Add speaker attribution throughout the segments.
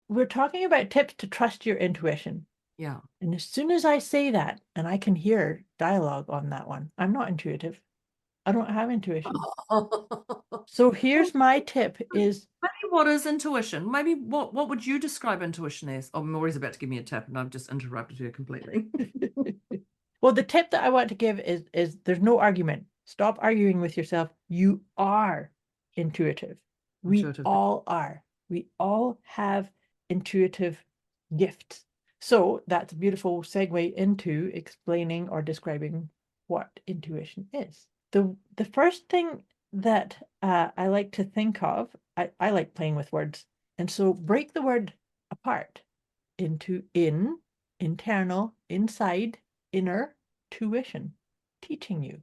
Speaker 1: we're talking about tips to trust your intuition.
Speaker 2: Yeah.
Speaker 1: And as soon as I say that, and I can hear dialogue on that one, I'm not intuitive. I don't have intuition. So here's my tip is
Speaker 2: Maybe what is intuition? Maybe what would you describe intuition as? Oh, Mauri's about to give me a tip, and I've just interrupted her completely.
Speaker 1: well, the tip that I want to give is there's no argument. Stop arguing with yourself. You are intuitive. We
Speaker 2: Intuitive.
Speaker 1: all are. We all have intuitive gifts. So that's a beautiful segue into explaining or describing what intuition is. The first thing that I like to think of, I like playing with words. And so break the word apart into internal, inside, inner, tuition, teaching you.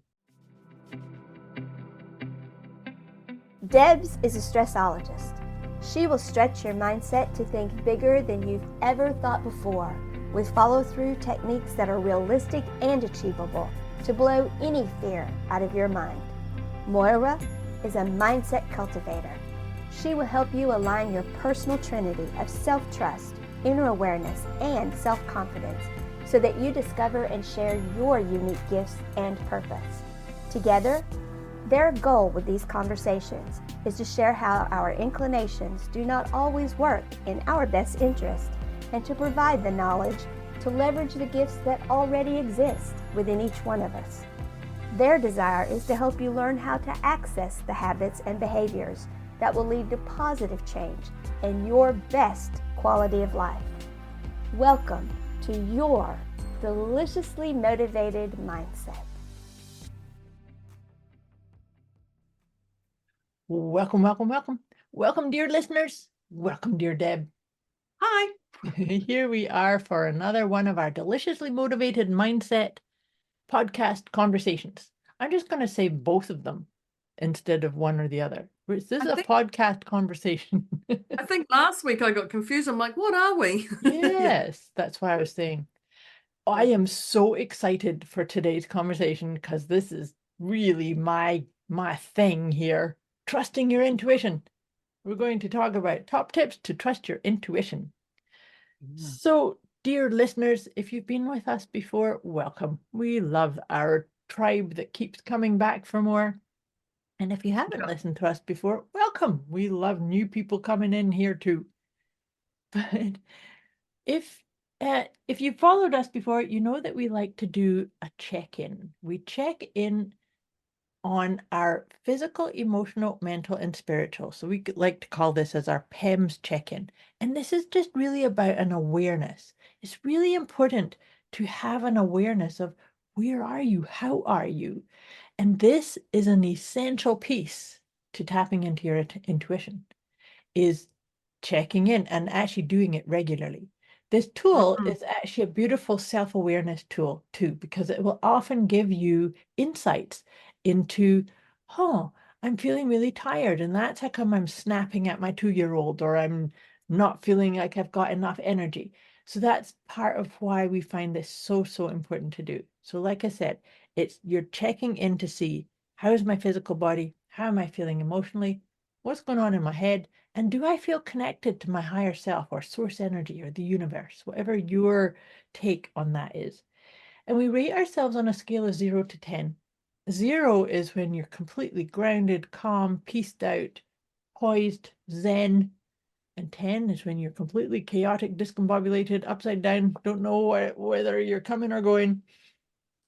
Speaker 3: Debz is a stressologist. She will stretch your mindset to think bigger than you've ever thought before, with follow-through techniques that are realistic and achievable to blow any fear out of your mind. Moira is a mindset cultivator. She will help you align your personal trinity of self-trust, inner awareness, and self-confidence so that you discover and share your unique gifts and purpose. Together, their goal with these conversations is to share how our inclinations do not always work in our best interest and to provide the knowledge to leverage the gifts that already exist within each one of us. Their desire is to help you learn how to access the habits and behaviors that will lead to positive change and your best quality of life. Welcome to your deliciously motivated mindset.
Speaker 1: Welcome, welcome, welcome. Welcome, dear listeners. Welcome, dear Deb.
Speaker 2: Hi.
Speaker 1: Here we are for another one of our deliciously motivated mindset podcast conversations. I'm just going to say both of them instead of one or the other. This is a podcast conversation.
Speaker 2: I think last week I got confused. I'm like, what are we?
Speaker 1: Yes, that's why I was saying. I am so excited for today's conversation because this is really my thing here. Trusting your intuition. We're going to talk about top tips to trust your intuition.
Speaker 2: Yeah.
Speaker 1: So, dear listeners, if you've been with us before, welcome. We love our tribe that keeps coming back for more. And if you haven't listened to us before, welcome. We love new people coming in here too. But if you followed us before, you know that we like to do a check-in. We check in on our physical, emotional, mental, and spiritual. So we like to call this as our PEMS check-in. And this is just really about an awareness. It's really important to have an awareness of where are you? How are you? And this is an essential piece to tapping into your intuition, is checking in and actually doing it regularly. This tool is actually a beautiful self-awareness tool too, because it will often give you insights into, oh, I'm feeling really tired, and that's how come I'm snapping at my 2-year-old, or I'm not feeling like I've got enough energy. So that's part of why we find this so, so important to do. So like I said, it's you're checking in to see, how is my physical body? How am I feeling emotionally? What's going on in my head? And do I feel connected to my higher self or source energy or the universe, whatever your take on that is? And we rate ourselves on a scale of 0 to 10. 0 is when you're completely grounded, calm, peaced out, poised, zen. And 10 is when you're completely chaotic, discombobulated, upside down, don't know whether you're coming or going.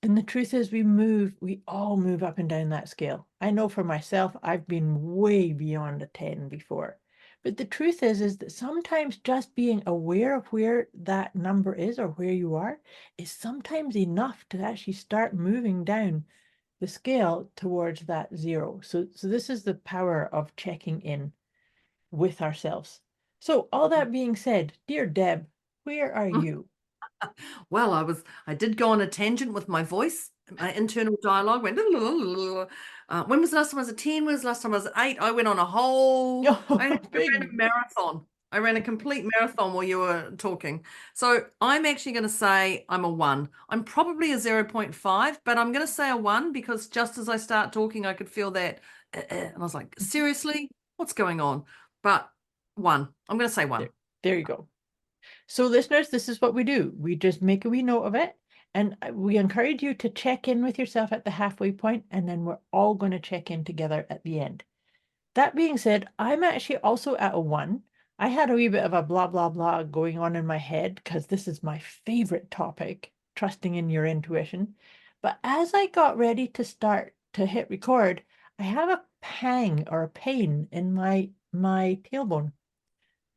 Speaker 1: And the truth is we all move up and down that scale. I know for myself, I've been way beyond a 10 before. But the truth is that sometimes just being aware of where that number is or where you are is sometimes enough to actually start moving down the scale towards that 0. So this is the power of checking in with ourselves. So all that being said, dear Deb, where are you?
Speaker 2: Well, I did go on a tangent with my voice. My internal dialogue went. When was the last time I was at 10? When was the last time I was at 8? I went on a whole. I ran a marathon. I ran a complete marathon while you were talking. So I'm actually going to say I'm a 1. I'm probably a 0.5, but I'm going to say a 1 because just as I start talking, I could feel that. And I was like, seriously, what's going on? But 1. I'm going to say 1.
Speaker 1: There you go. So listeners, this is what we do. We just make a wee note of it. And we encourage you to check in with yourself at the halfway point, and then we're all going to check in together at the end. That being said, I'm actually also at a 1. I had a wee bit of a blah, blah, blah going on in my head because this is my favorite topic, trusting in your intuition. But as I got ready to start to hit record, I have a pang or a pain in my tailbone.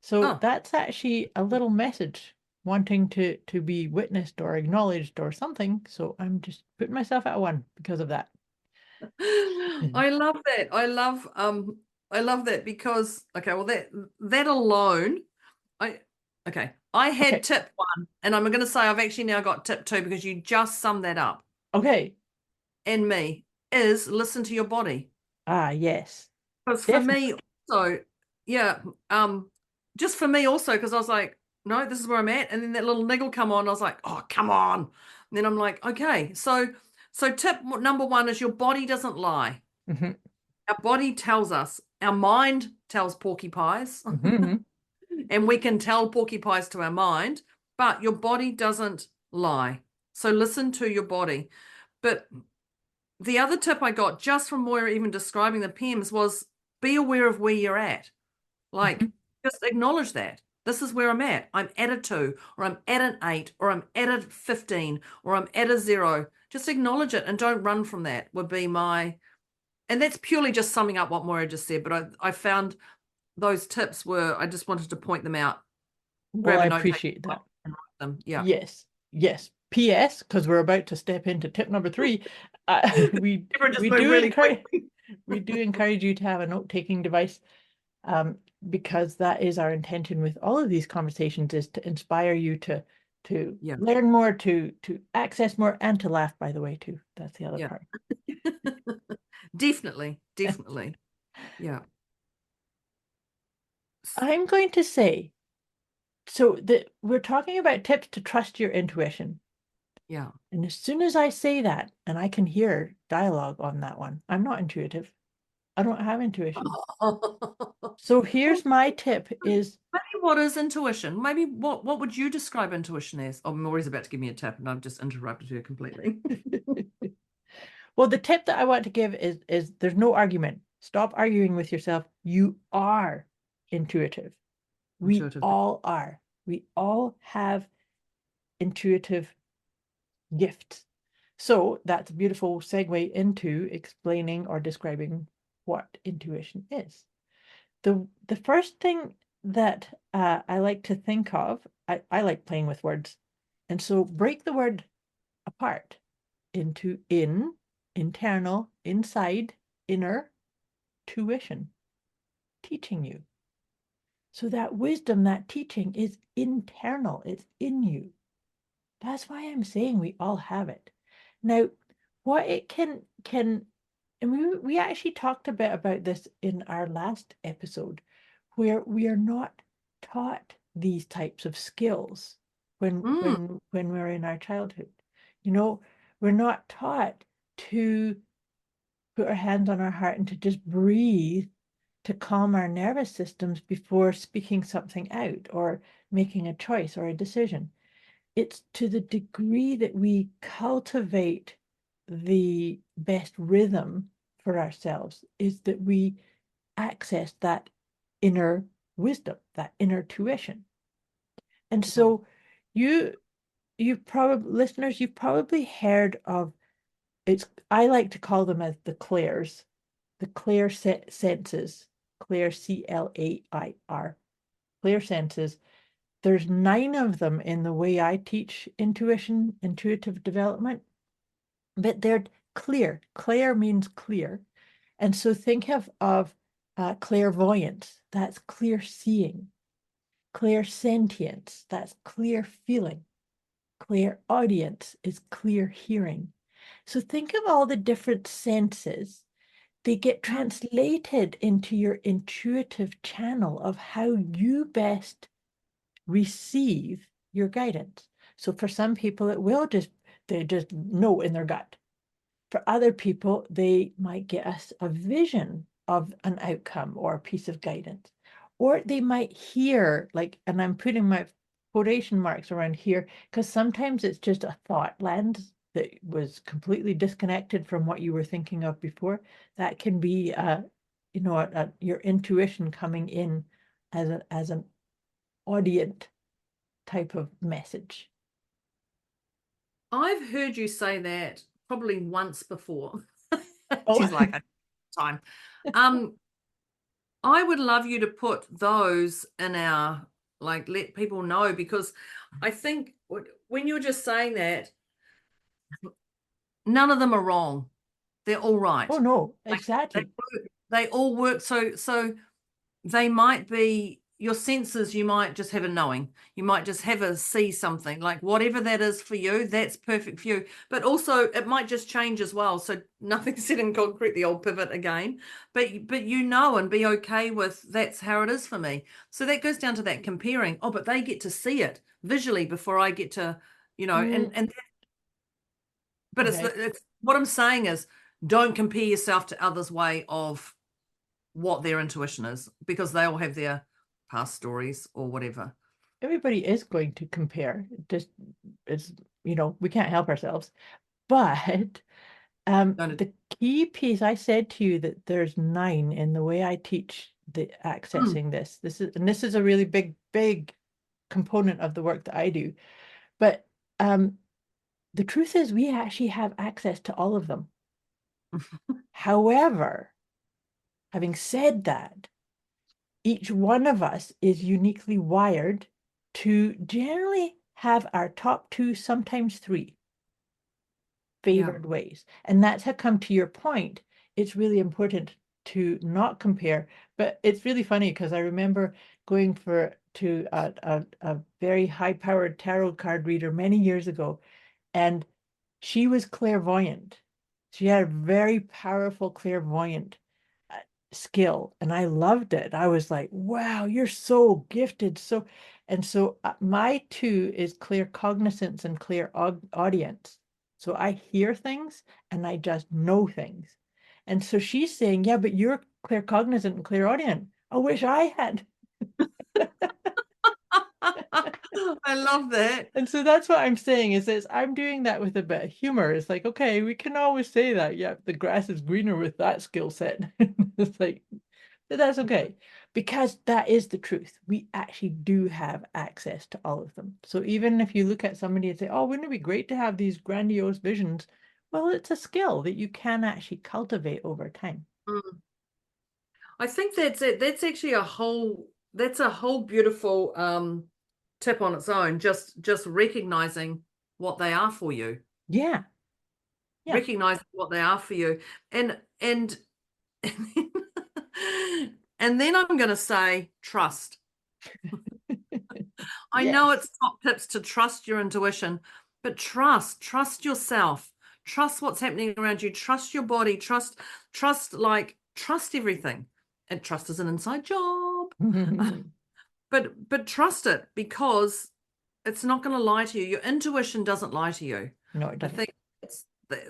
Speaker 1: So that's actually a little message wanting to be witnessed or acknowledged or something. So I'm just putting myself at a 1 because of that.
Speaker 2: I love that. I love that because that alone, I had tip 1, and I'm going to say I've actually now got tip 2 because you just summed that up.
Speaker 1: Okay.
Speaker 2: And me is listen to your body.
Speaker 1: Yes.
Speaker 2: Because for me also, just for me also, because I was like, no, this is where I'm at. And then that little niggle come on. I was like, oh, come on. And then I'm like, okay. So tip number 1 is your body doesn't lie.
Speaker 1: Mm-hmm.
Speaker 2: Our body tells us, our mind tells porcupines,
Speaker 1: Mm-hmm.
Speaker 2: and we can tell porcupines to our mind, but your body doesn't lie. So listen to your body. But the other tip I got just from Moira even describing the PEMS was be aware of where you're at. Like, just acknowledge that. This is where I'm at. I'm at a 2, or I'm at an 8, or I'm at a 15, or I'm at a 0. Just acknowledge it and don't run from that would be my, and that's purely just summing up what Moira just said, but I found those tips I just wanted to point them out.
Speaker 1: Well, I appreciate that.
Speaker 2: And write them. Yeah.
Speaker 1: Yes. P.S., because we're about to step into tip number 3, we do encourage you to have a note-taking device, because that is our intention with all of these conversations, is to inspire you to learn more, to access more, and to laugh, by the way, too. That's the other part.
Speaker 2: Definitely. Yeah.
Speaker 1: I'm going to say, so we're talking about tips to trust your intuition.
Speaker 2: Yeah.
Speaker 1: And as soon as I say that, and I can hear dialogue on that one, I'm not intuitive. I don't have intuition. So here's my tip is...
Speaker 2: Maybe what is intuition? Maybe what would you describe intuition as? Oh, Maureen's about to give me a tip and I've just interrupted her completely.
Speaker 1: Well, the tip that I want to give is there's no argument. Stop arguing with yourself. You are intuitive. We all are. We all have intuitive gifts. So that's a beautiful segue into explaining or describing what intuition is. The first thing that I like to think of, I like playing with words. And so break the word apart into internal, inside, inner, tuition, teaching you. So that wisdom, that teaching is internal, it's in you. That's why I'm saying we all have it. Now, what it can, and we actually talked a bit about this in our last episode, where we are not taught these types of skills when we're in our childhood. You know, we're not taught to put our hands on our heart and to just breathe to calm our nervous systems before speaking something out or making a choice or a decision. It's to the degree that we cultivate the best rhythm for ourselves is that we access that inner wisdom, that inner tuition. And so you've probably, listeners, you've probably heard of, I like to call them as the clairs, the clair senses, clair, C-L-A-I-R, clair senses. There's 9 of them in the way I teach intuitive development, but they're clear. Clair means clear. And so think of clairvoyance, that's clear seeing. Clairsentience, that's clear feeling. Clairaudience is clear hearing. So think of all the different senses. They get translated into your intuitive channel of how you best receive your guidance. So for some people, they just know in their gut. For other people, they might get a vision of an outcome or a piece of guidance. or they might hear, like, and I'm putting my quotation marks around here, because sometimes it's just a thought lands that was completely disconnected from what you were thinking of before. That can be, you know, your intuition coming in as an audience type of message.
Speaker 2: I've heard you say that probably once before.
Speaker 1: Oh.
Speaker 2: She's like, time. I would love you to put those in our, like, let people know, because I think when you're just saying that, none of them are wrong. They're all right.
Speaker 1: Oh no,
Speaker 2: They,
Speaker 1: exactly.
Speaker 2: they all work. So they might be your senses. You might just have a knowing. You might just have a see something, like whatever that is for you, that's perfect for you. But also it might just change as well. So nothing's set in concrete, the old pivot again. But you know, and be okay with that's how it is for me. So that goes down to that comparing. Oh, but they get to see it visually before I get to, you know, and but
Speaker 1: Okay.
Speaker 2: it's what I'm saying is, don't compare yourself to others' way of what their intuition is, because they all have their past stories or whatever.
Speaker 1: Everybody is going to compare. Just it's, you know, we can't help ourselves. But the key piece, I said to you that there's 9 in the way I teach the accessing this. This is a really big component of the work that I do. But the truth is we actually have access to all of them. However, having said that, each one of us is uniquely wired to generally have our top 2, sometimes 3 favored ways. And that's how come to your point, it's really important to not compare. But it's really funny because I remember going to a very high-powered tarot card reader many years ago, and she was clairvoyant. She had a very powerful clairvoyant skill, and I loved it. I was like, wow, you're so gifted. So my 2 is clear cognizance and clear audience. So I hear things and I just know things. And so she's saying, yeah, but you're clear cognizant and clear audience. I wish I had.
Speaker 2: I love that.
Speaker 1: And so that's what I'm saying is I'm doing that with a bit of humor. It's like, okay, we can always say that. Yeah, the grass is greener with that skill set. It's like, but that's okay, because that is the truth. We actually do have access to all of them. So even if you look at somebody and say, oh, wouldn't it be great to have these grandiose visions? Well, it's a skill that you can actually cultivate over time.
Speaker 2: I think that's it. That's actually a whole beautiful tip on its own. Just recognizing what they are for you.
Speaker 1: Yeah. Yeah.
Speaker 2: Recognizing what they are for you. And and then I'm going to say trust. I know it's top tips to trust your intuition, but trust yourself, trust what's happening around you, trust your body, trust everything. And trust is an inside job. But trust it, because it's not going to lie to you. Your intuition doesn't lie to you.
Speaker 1: No, it doesn't.
Speaker 2: I think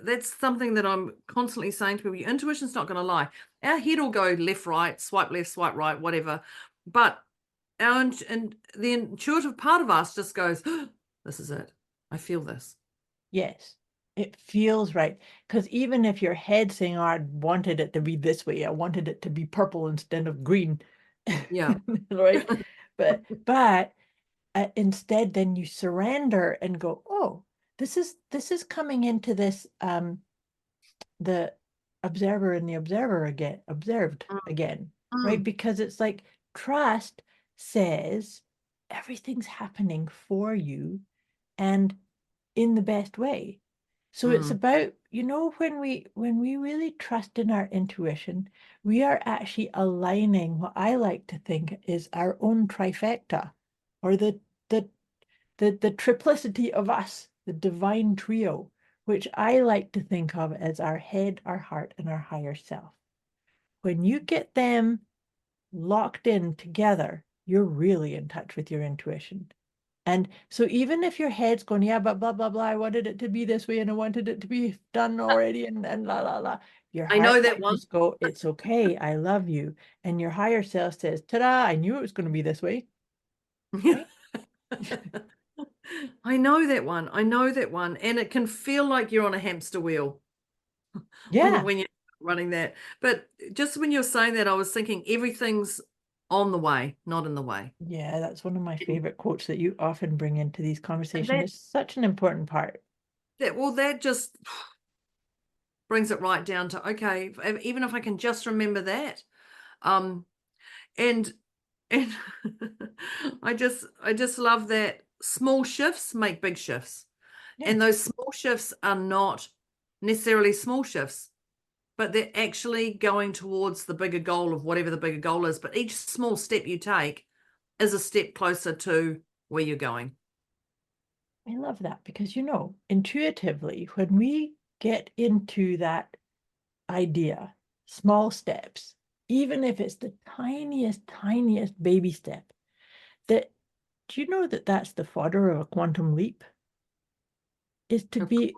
Speaker 2: that's something that I'm constantly saying to people. Your intuition's not going to lie. Our head will go left, right, swipe left, swipe right, whatever. But and the intuitive part of us just goes, oh, this is it. I feel this.
Speaker 1: Yes, it feels right. Because even if your head's saying, oh, I wanted it to be this way, I wanted it to be purple instead of green.
Speaker 2: Yeah.
Speaker 1: Right. But instead, then you surrender and go, oh, this is coming into this the observer and the observer again, observed again, right? Because it's like trust says everything's happening for you and in the best way. So it's about, you know, when we really trust in our intuition, we are actually aligning what I like to think is our own trifecta, or the triplicity of us, the divine trio, which I like to think of as our head, our heart, and our higher self. When you get them locked in together, you're really in touch with your intuition. And so even if your head's going, yeah, but blah, blah, blah, I wanted it to be this way and I wanted it to be done already and la, la, la, Your
Speaker 2: I
Speaker 1: heart
Speaker 2: know that
Speaker 1: might
Speaker 2: one.
Speaker 1: just go, it's okay, I love you. And your higher self says, ta-da, I knew it was going to be this way. Right?
Speaker 2: I know that one. I know that one. And it can feel like you're on a hamster wheel
Speaker 1: Yeah.
Speaker 2: when you're running that. But just when you're saying that, I was thinking everything's on the way, not in the way.
Speaker 1: Yeah, that's one of my favorite quotes that you often bring into these
Speaker 2: And
Speaker 1: conversations. It's such an important part.
Speaker 2: that just brings it right down to, okay, even if I can just remember that. Um, and and I just love that small shifts make big shifts.
Speaker 1: Yeah.
Speaker 2: And those small shifts are not necessarily small shifts, but they're actually going towards the bigger goal of whatever the bigger goal is. But each small step you take is a step closer to where you're going.
Speaker 1: I love that because, intuitively, when we get into that idea, small steps, even if it's the tiniest, tiniest baby step, that do you know that that's the fodder of a quantum leap? Is to be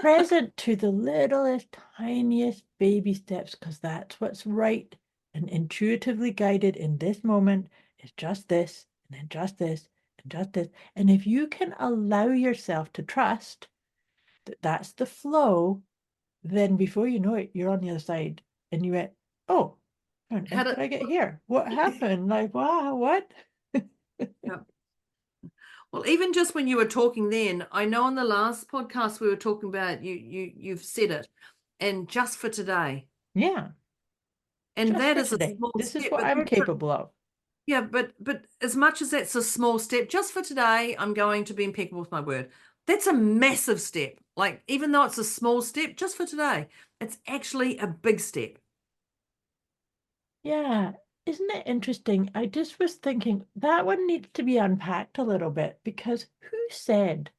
Speaker 1: present to the littlest, tiniest baby steps, because that's what's right and intuitively guided in this moment is just this, and then just this, and just this. And if you can allow yourself to trust that that's the flow, then before you know it, you're on the other side and you went, oh, how on
Speaker 2: How
Speaker 1: earth
Speaker 2: to,
Speaker 1: did I get here? What happened? Like, wow, what?
Speaker 2: yeah. Well, even just when you were talking then, I know on the last podcast we were talking about you've said it, and just for today.
Speaker 1: Yeah,
Speaker 2: And
Speaker 1: just
Speaker 2: that
Speaker 1: for
Speaker 2: is a
Speaker 1: today.
Speaker 2: small
Speaker 1: This is
Speaker 2: step,
Speaker 1: what
Speaker 2: but
Speaker 1: I'm
Speaker 2: that's
Speaker 1: capable of.
Speaker 2: yeah, but as much as that's a small step, just for today, I'm going to be impeccable with my word. That's a massive step. Like, even though it's a small step, just for today, it's actually a big step.
Speaker 1: Yeah, isn't it interesting? I just was thinking that one needs to be unpacked a little bit because who said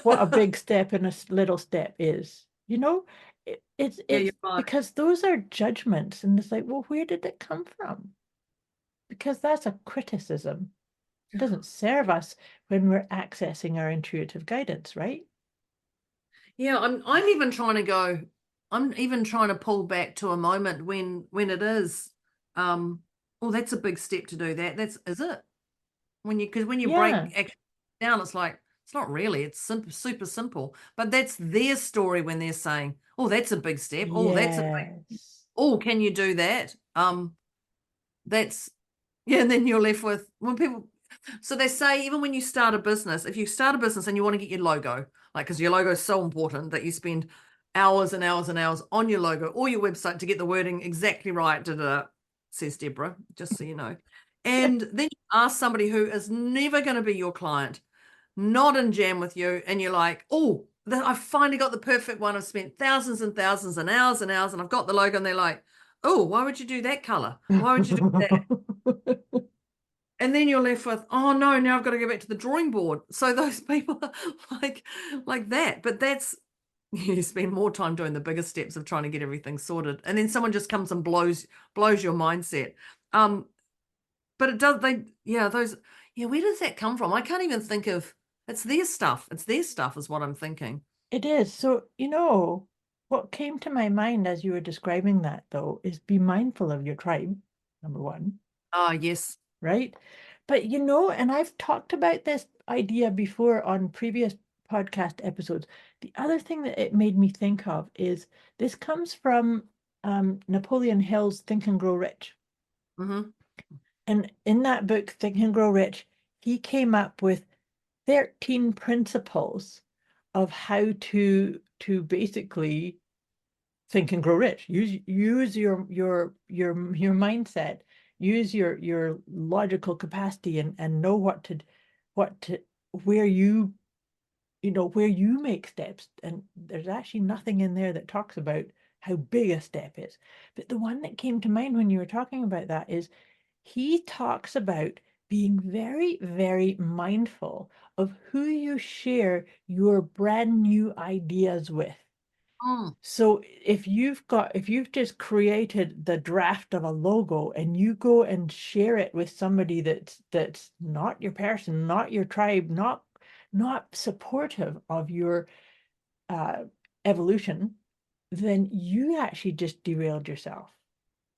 Speaker 1: what a big step and a little step is? It's
Speaker 2: Yeah, you're
Speaker 1: it's
Speaker 2: right.
Speaker 1: because those are judgments, and it's like, well, where did it come from? Because that's a criticism. It doesn't serve us when we're accessing our intuitive guidance, right?
Speaker 2: Yeah, I'm even trying to pull back to a moment when it is, oh, that's a big step to do that. Is it? Because when you break
Speaker 1: Yeah.
Speaker 2: action down, it's like, it's not really, it's super simple. But that's their story when they're saying, oh, that's a big step.
Speaker 1: Yes.
Speaker 2: Oh, can you do that? That's, yeah, and then you're left with, when people, so they say, even when you start a business, if you start a business and you want to get your logo, like, because your logo is so important that you spend hours and hours and hours on your logo or your website to get the wording exactly right, says Deborah, just so you know. And then you ask somebody who is never going to be your client, not in jam with you, and you're like, oh, I finally got the perfect one. I've spent thousands and thousands and hours, and I've got the logo, and they're like, oh, why would you do that color? Why would you do that? And then you're left with, oh no, now I've got to go back to the drawing board. So those people are like that. But that's, you spend more time doing the bigger steps of trying to get everything sorted. And then someone just comes and blows your mindset. But it does, where does that come from? I can't even think of, it's their stuff. It's their stuff is what I'm thinking.
Speaker 1: It is. So, what came to my mind as you were describing that, though, is be mindful of your tribe, number one,
Speaker 2: Ah, yes.
Speaker 1: right? But, and I've talked about this idea before on previous podcast episodes. The other thing that it made me think of is this comes from Napoleon Hill's Think and Grow Rich.
Speaker 2: Mm-hmm.
Speaker 1: And in that book, Think and Grow Rich, he came up with 13 principles of how to basically think and grow rich. Use your mindset, use your logical capacity, and know what to where where you make steps. And there's actually nothing in there that talks about how big a step is. But the one that came to mind when you were talking about that is he talks about being very, very mindful of who you share your brand new ideas with.
Speaker 2: Mm.
Speaker 1: So if you've just created the draft of a logo and you go and share it with somebody that's not your person, not your tribe, not supportive of your uh, evolution, then you actually just derailed yourself.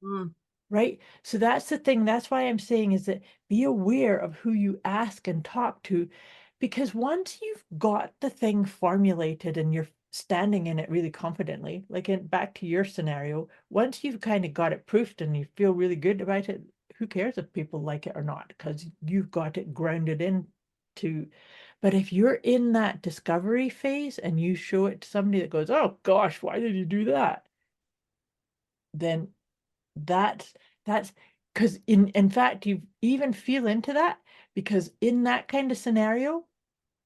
Speaker 2: Mm.
Speaker 1: Right? So that's the thing. That's why I'm saying is that be aware of who you ask and talk to, because once you've got the thing formulated and you're standing in it really confidently, like back to your scenario, once you've kind of got it proofed and you feel really good about it, who cares if people like it or not? Because you've got it grounded in to. But if you're in that discovery phase and you show it to somebody that goes, oh gosh, why did you do that? Then that's because in fact you even feel into that, because in that kind of scenario,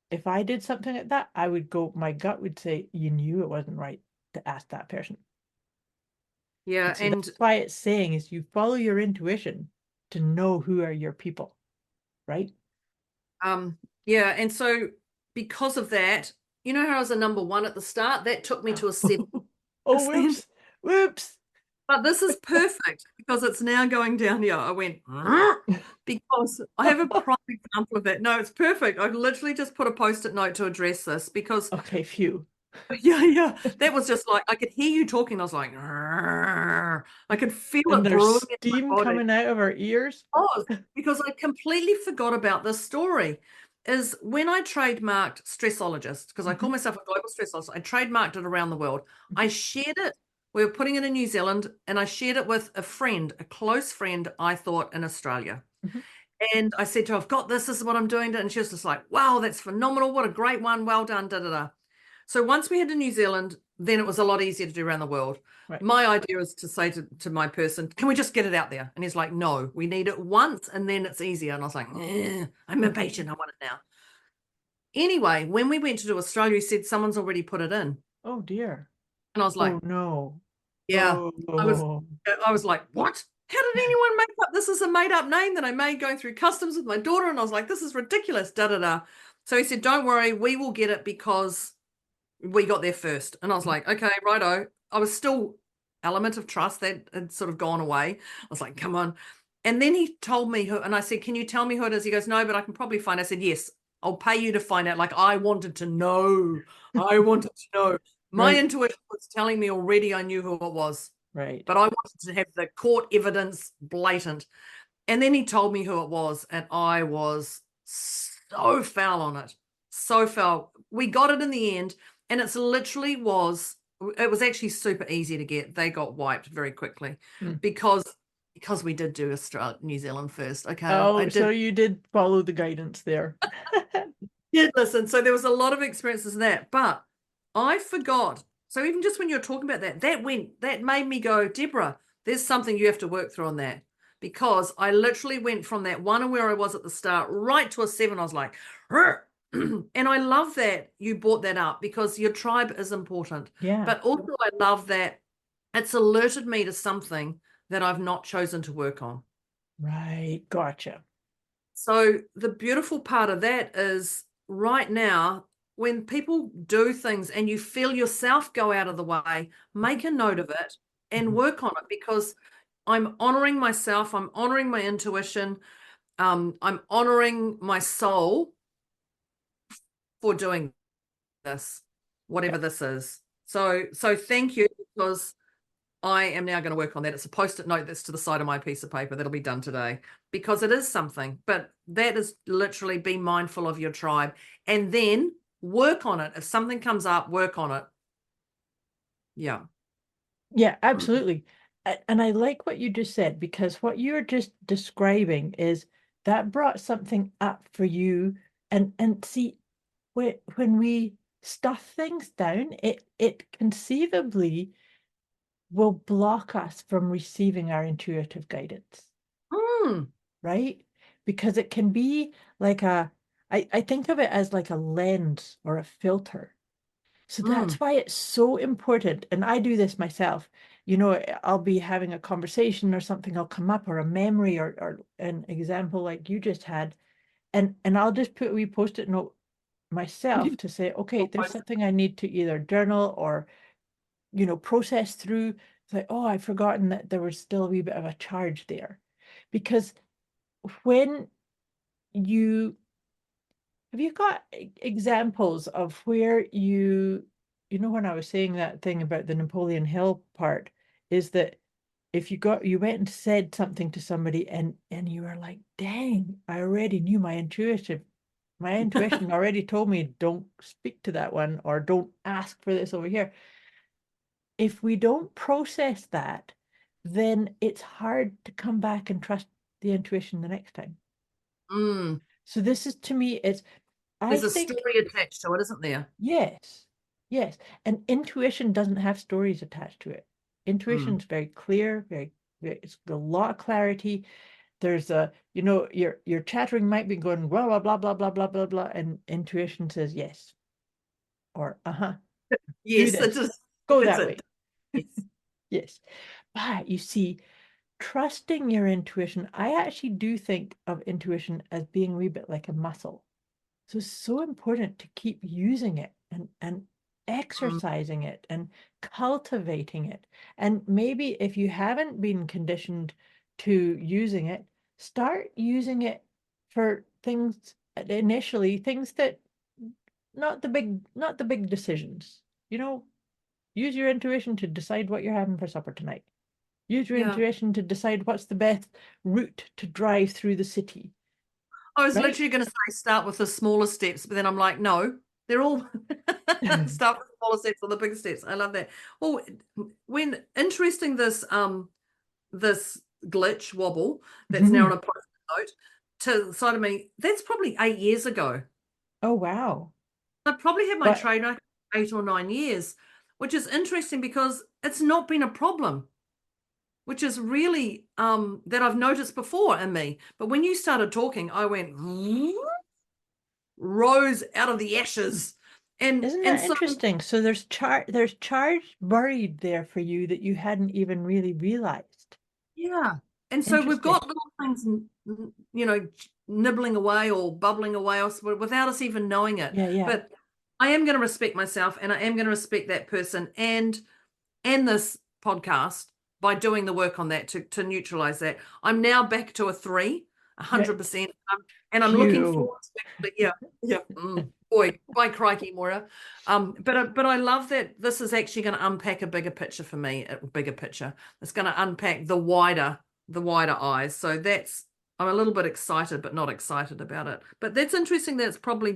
Speaker 1: if I did something like that, I would go, my gut would say you knew it wasn't right to ask that person.
Speaker 2: Yeah,
Speaker 1: So
Speaker 2: and
Speaker 1: that's why it's saying is you follow your intuition to know who are your people, right?
Speaker 2: yeah, and so because of that, you know how I was a number 1 at the start? That took me to a 7%.
Speaker 1: Oh, whoops.
Speaker 2: But this is perfect because it's now going down here. I went because I have a prime example of that. No, it's perfect. I literally just put a post-it note to address this because
Speaker 1: Okay, phew.
Speaker 2: yeah, that was just like I could hear you talking. I was like, I could feel
Speaker 1: And
Speaker 2: it
Speaker 1: there's
Speaker 2: brewing in
Speaker 1: steam
Speaker 2: my body.
Speaker 1: coming out of our ears.
Speaker 2: Oh, because I completely forgot about this story. Is when I trademarked stressologist, because I call
Speaker 1: Mhm,
Speaker 2: myself a global stressologist, I trademarked it around the world. I
Speaker 1: mhm,
Speaker 2: shared it. We were putting it in New Zealand, and I shared it with a friend, a close friend, I thought, in Australia.
Speaker 1: mhm.
Speaker 2: And I said to her, I've got this is what I'm doing. And she was just like, wow, that's phenomenal. What a great one. Well done, da da da. So once we had to New Zealand, then it was a lot easier to do around the world.
Speaker 1: Right.
Speaker 2: My idea is to say to my person, can we just get it out there? And he's like, no, we need it once and then it's easier. And I was like, I'm impatient. I want it now. Anyway, when we went to do Australia, he said, someone's already put it in.
Speaker 1: Oh dear.
Speaker 2: And I was like,
Speaker 1: Oh no.
Speaker 2: yeah, I was,
Speaker 1: Oh.
Speaker 2: I was like, what? How did anyone make up? This is a made up name that I made going through customs with my daughter. And I was like, this is ridiculous. Da da da. So he said, don't worry, we will get it because we got there first. And I was like, okay, righto. I was still element of trust that had sort of gone away. I was like, come on. And then he told me who, and I said, can you tell me who it is? He goes, no, but I can probably find. I said, yes, I'll pay you to find out. Like I wanted to know. I wanted to know. My
Speaker 1: Right.
Speaker 2: intuition was telling me already I knew who it was,
Speaker 1: Right.
Speaker 2: but I wanted to have the court evidence blatant. And then he told me who it was, and I was so foul on it. So foul. We got it in the end, and it was actually super easy to get. They got wiped very quickly
Speaker 1: Mm.
Speaker 2: because we did do Australia, New Zealand first. Okay. I
Speaker 1: Oh, so
Speaker 2: did
Speaker 1: you did follow the guidance there.
Speaker 2: listen. So there was a lot of experiences in that, but I forgot. So even just when you're talking about that made me go, Deborah, there's something you have to work through on that. Because I literally went from that 1 where I was at the start right to a 7. I was like, and I love that you brought that up because your tribe is important.
Speaker 1: Yeah.
Speaker 2: But also I love that it's alerted me to something that I've not chosen to work on.
Speaker 1: Right. Gotcha.
Speaker 2: So the beautiful part of that is right now, when people do things and you feel yourself go out of the way, make a note of it and
Speaker 1: Mhm.
Speaker 2: work on it because I'm honoring myself, I'm honoring my intuition, I'm honoring my soul for doing this,
Speaker 1: Yeah.
Speaker 2: whatever this is. So thank you because I am now going to work on that. It's a post-it note that's to the side of my piece of paper that'll be done today because it is something. But that is literally be mindful of your tribe and then work on it. If something comes up, work on it. Yeah.
Speaker 1: Yeah, absolutely. And I like what you just said, because what you're just describing is that brought something up for you. And see, when we stuff things down, it conceivably will block us from receiving our intuitive guidance,
Speaker 2: Mm,
Speaker 1: right? Because it can be like I think of it as like a lens or a filter. So
Speaker 2: mm,
Speaker 1: that's why it's so important. And I do this myself. I'll be having a conversation or something will come up, or a memory, or an example like you just had. And I'll just put a wee post-it note myself to say, okay, there's something I need to either journal or, process through. It's like, oh, I've forgotten that there was still a wee bit of a charge there. Because when you have you got examples of where you when I was saying that thing about the Napoleon Hill part, is that if you went and said something to somebody and you were like, dang, I already knew my intuition already told me don't speak to that one, or don't ask for this over here. If we don't process that, then it's hard to come back and trust the intuition the next time.
Speaker 2: Mm.
Speaker 1: So this is, to me,
Speaker 2: There's a story attached to it, isn't there?
Speaker 1: Yes. And intuition doesn't have stories attached to it. Intuition's very clear, very, it's a lot of clarity. There's your chattering might be going blah blah blah blah blah blah blah blah, and intuition says yes, or
Speaker 2: yes,
Speaker 1: do this,
Speaker 2: it is.
Speaker 1: go that way.
Speaker 2: Yes.
Speaker 1: Yes. But you see, trusting your intuition, I actually do think of intuition as being a wee bit like a muscle. So it's so important to keep using it and exercising it and cultivating it. And maybe if you haven't been conditioned to using it, start using it for things initially, things that not the big decisions. Use your intuition to decide what you're having for supper tonight. Use your intuition to decide what's the best route to drive through the city.
Speaker 2: I was literally going to say start with the smaller steps, but then I'm like, no, they're all start with the smaller steps or the bigger steps. I love that. Oh, when interesting this this glitch wobble that's now on a post-it note to the side of me, that's probably 8 years ago.
Speaker 1: Oh wow.
Speaker 2: I probably had my trademark 8 or 9 years, which is interesting because it's not been a problem, which is really that I've noticed before in me. But when you started talking, I went rose out of the ashes. And
Speaker 1: isn't that interesting? So there's charge buried there for you that you hadn't even really realized.
Speaker 2: Yeah. And so we've got little things, nibbling away or bubbling away without us even knowing it.
Speaker 1: Yeah.
Speaker 2: But I am going to respect myself, and I am going to respect that person and this podcast by doing the work on that to neutralize that. I'm now back to a 3, 100%. And I'm looking forward to it. Yeah. Boy, by crikey, Moira. But I love that this is actually going to unpack a bigger picture for me, a bigger picture. It's going to unpack the wider eyes. So I'm a little bit excited, but not excited about it. But that's interesting that I've probably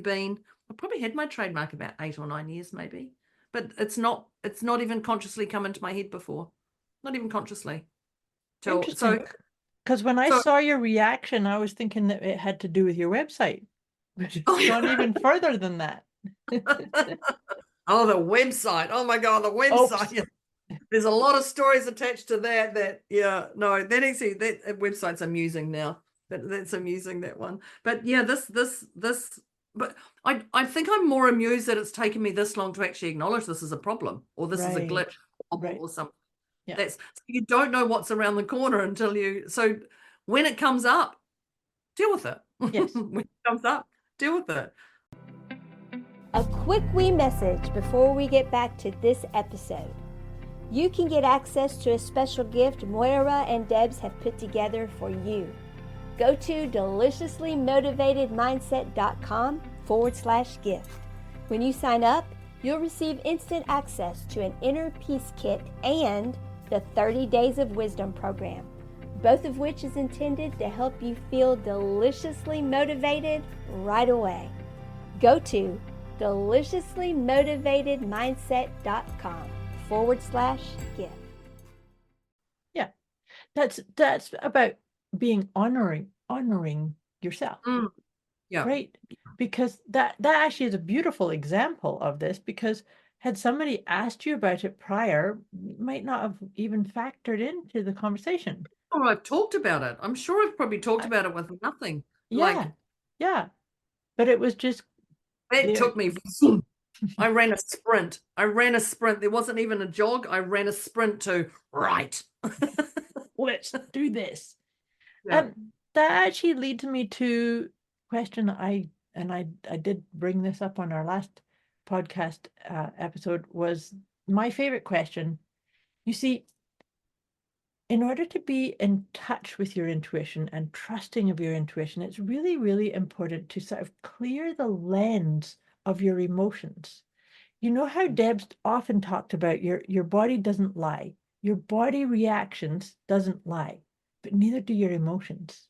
Speaker 2: had my trademark about 8 or 9 years maybe. But it's not even consciously come into my head before. Not even consciously.
Speaker 1: Interesting. Because when I saw your reaction, I was thinking that it had to do with your website. But it's gone even further than that.
Speaker 2: Oh, the website. Oh my God, the website. Yeah. There's a lot of stories attached to that that website's amusing now. That's amusing, that one. But yeah, but I think I'm more amused that it's taken me this long to actually acknowledge this is a problem, or this is a glitch, or something. Yeah. You don't know what's around the corner so when it comes up, deal with it.
Speaker 1: Yes.
Speaker 2: When it comes up, deal with it.
Speaker 3: A quick wee message before we get back to this episode. You can get access to a special gift Moira and Debz have put together for you. Go to deliciously-motivated-mindset.com/gift. When you sign up, you'll receive instant access to an inner peace kit and the 30 Days of Wisdom program, both of which is intended to help you feel deliciously motivated right away. Go to deliciously-motivated-mindset.com/gift.
Speaker 1: Yeah, that's about being honoring yourself.
Speaker 2: Yeah,
Speaker 1: right, because that actually is a beautiful example of this, because had somebody asked you about it prior, you might not have even factored into the conversation.
Speaker 2: Oh, I've talked about it. I'm sure I've probably talked about it with nothing.
Speaker 1: Yeah, but it was just
Speaker 2: it took me. I ran a sprint. There wasn't even a jog. I ran a sprint to right.
Speaker 1: Let's do this. And that actually leads me to a question I did bring this up on our last podcast episode, was my favorite question. You see, in order to be in touch with your intuition and trusting of your intuition, it's really, really important to sort of clear the lens of your emotions. You know how Deb's often talked about your body doesn't lie. Your body reactions doesn't lie, but neither do your emotions.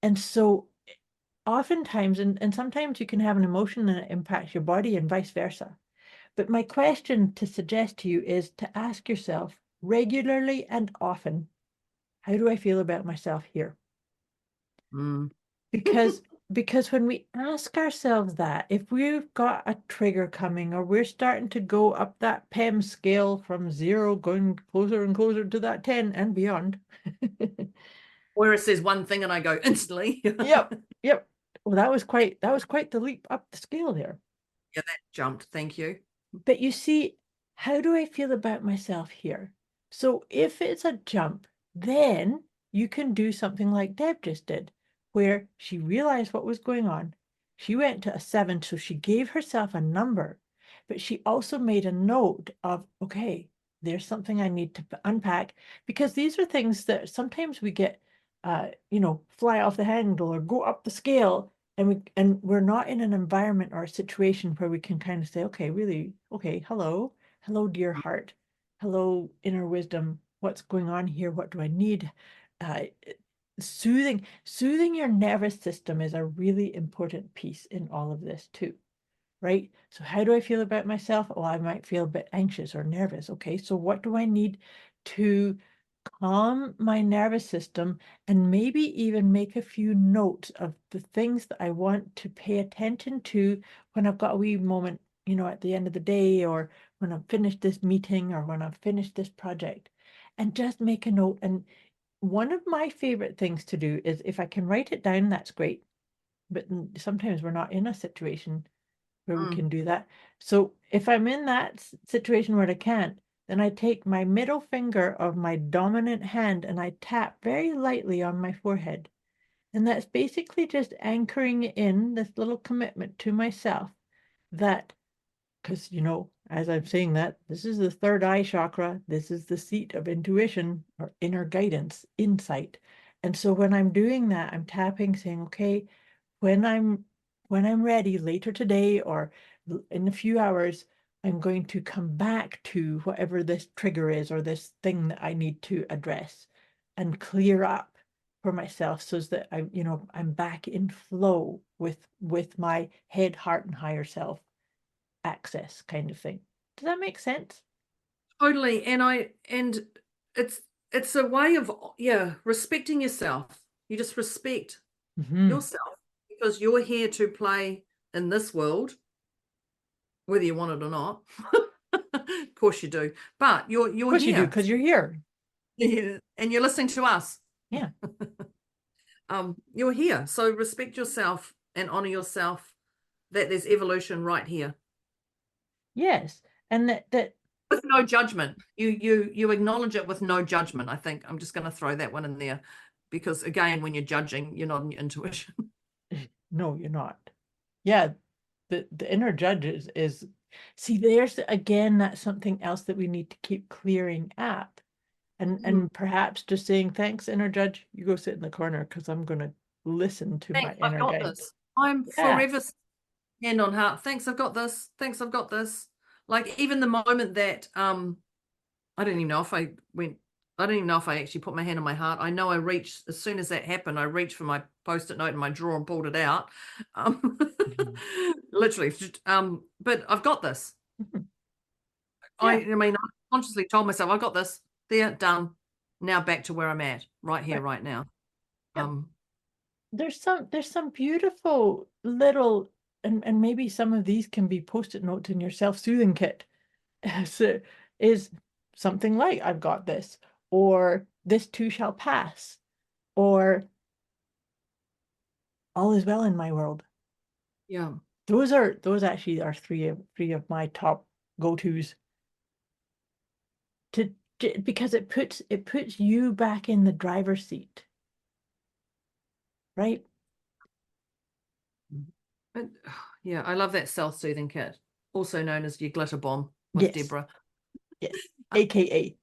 Speaker 1: And so oftentimes, and sometimes you can have an emotion and it impacts your body and vice versa. But my question to suggest to you is to ask yourself regularly and often, how do I feel about myself here?
Speaker 2: Mm.
Speaker 1: Because when we ask ourselves that, if we've got a trigger coming or we're starting to go up that PEM scale from 0 going closer and closer to that 10 and beyond.
Speaker 2: Moira says one thing and I go instantly.
Speaker 1: Yep. Well, that was quite the leap up the scale there.
Speaker 2: Yeah, that jumped. Thank you.
Speaker 1: But you see, how do I feel about myself here? So if it's a jump, then you can do something like Deb just did, where she realized what was going on. She went to a 7, so she gave herself a number, but she also made a note of, okay, there's something I need to unpack, because these are things that sometimes we get, fly off the handle or go up the scale, and we're not in an environment or a situation where we can kind of say, okay, really, okay, hello, dear heart, hello, inner wisdom, what's going on here? What do I need? Uh, soothing your nervous system is a really important piece in all of this too, right? So how do I feel about myself? Well, I might feel a bit anxious or nervous. Okay, so what do I need to calm my nervous system, and maybe even make a few notes of the things that I want to pay attention to when I've got a wee moment, at the end of the day, or when I've finished this meeting, or when I've finished this project, and just make a note. And one of my favorite things to do is, if I can write it down, that's great. But sometimes we're not in a situation where we can do that. So if I'm in that situation where I can't, then I take my middle finger of my dominant hand and I tap very lightly on my forehead. And that's basically just anchoring in this little commitment to myself that, because, as I'm saying that, this is the third eye chakra. This is the seat of intuition or inner guidance, insight. And so when I'm doing that, I'm tapping, saying, okay, when I'm ready later today or in a few hours, I'm going to come back to whatever this trigger is or this thing that I need to address and clear up for myself, so that I'm back in flow with my head, heart, and higher self access kind of thing. Does that make sense?
Speaker 2: Totally. And it's a way of respecting yourself. You just respect yourself, because you're here to play in this world, whether you want it or not. Of course you do. But you're
Speaker 1: Of course
Speaker 2: here.
Speaker 1: you do, because you're here.
Speaker 2: Yeah, and you're listening to us.
Speaker 1: Yeah.
Speaker 2: You're here. So respect yourself and honor yourself, that there's evolution right here.
Speaker 1: Yes. And that
Speaker 2: with no judgment. You acknowledge it with no judgment. I think I'm just going to throw that one in there, because again, when you're judging, you're not in your intuition.
Speaker 1: no, you're not. Yeah, the inner judge is see, there's again, that's something else that we need to keep clearing up. And perhaps just saying, thanks, inner judge, you go sit in the corner because I'm going to listen to my
Speaker 2: Thanks, I've
Speaker 1: inner
Speaker 2: got
Speaker 1: guide.
Speaker 2: this. I'm forever hand on heart. Thanks, I've got this. Thanks, I've got this. Like, even the moment that I don't even know if I actually put my hand on my heart. I know I reached, as soon as that happened, I reached for my post-it note in my drawer and pulled it out. Literally. But I've got this.
Speaker 1: Yeah.
Speaker 2: I mean, I consciously told myself, I've got this. There, done. Now back to where I'm at, right here, right now.
Speaker 1: Yep. There's some beautiful little, and maybe some of these can be post-it notes in your self-soothing kit. So is something like, I've got this, or this too shall pass, or all is well in my world.
Speaker 2: Yeah.
Speaker 1: Those actually are three of my top go-tos, because it puts you back in the driver's seat, right?
Speaker 2: Yeah, I love that self-soothing kit, also known as your glitter bomb with Deborah.
Speaker 1: Yes, AKA.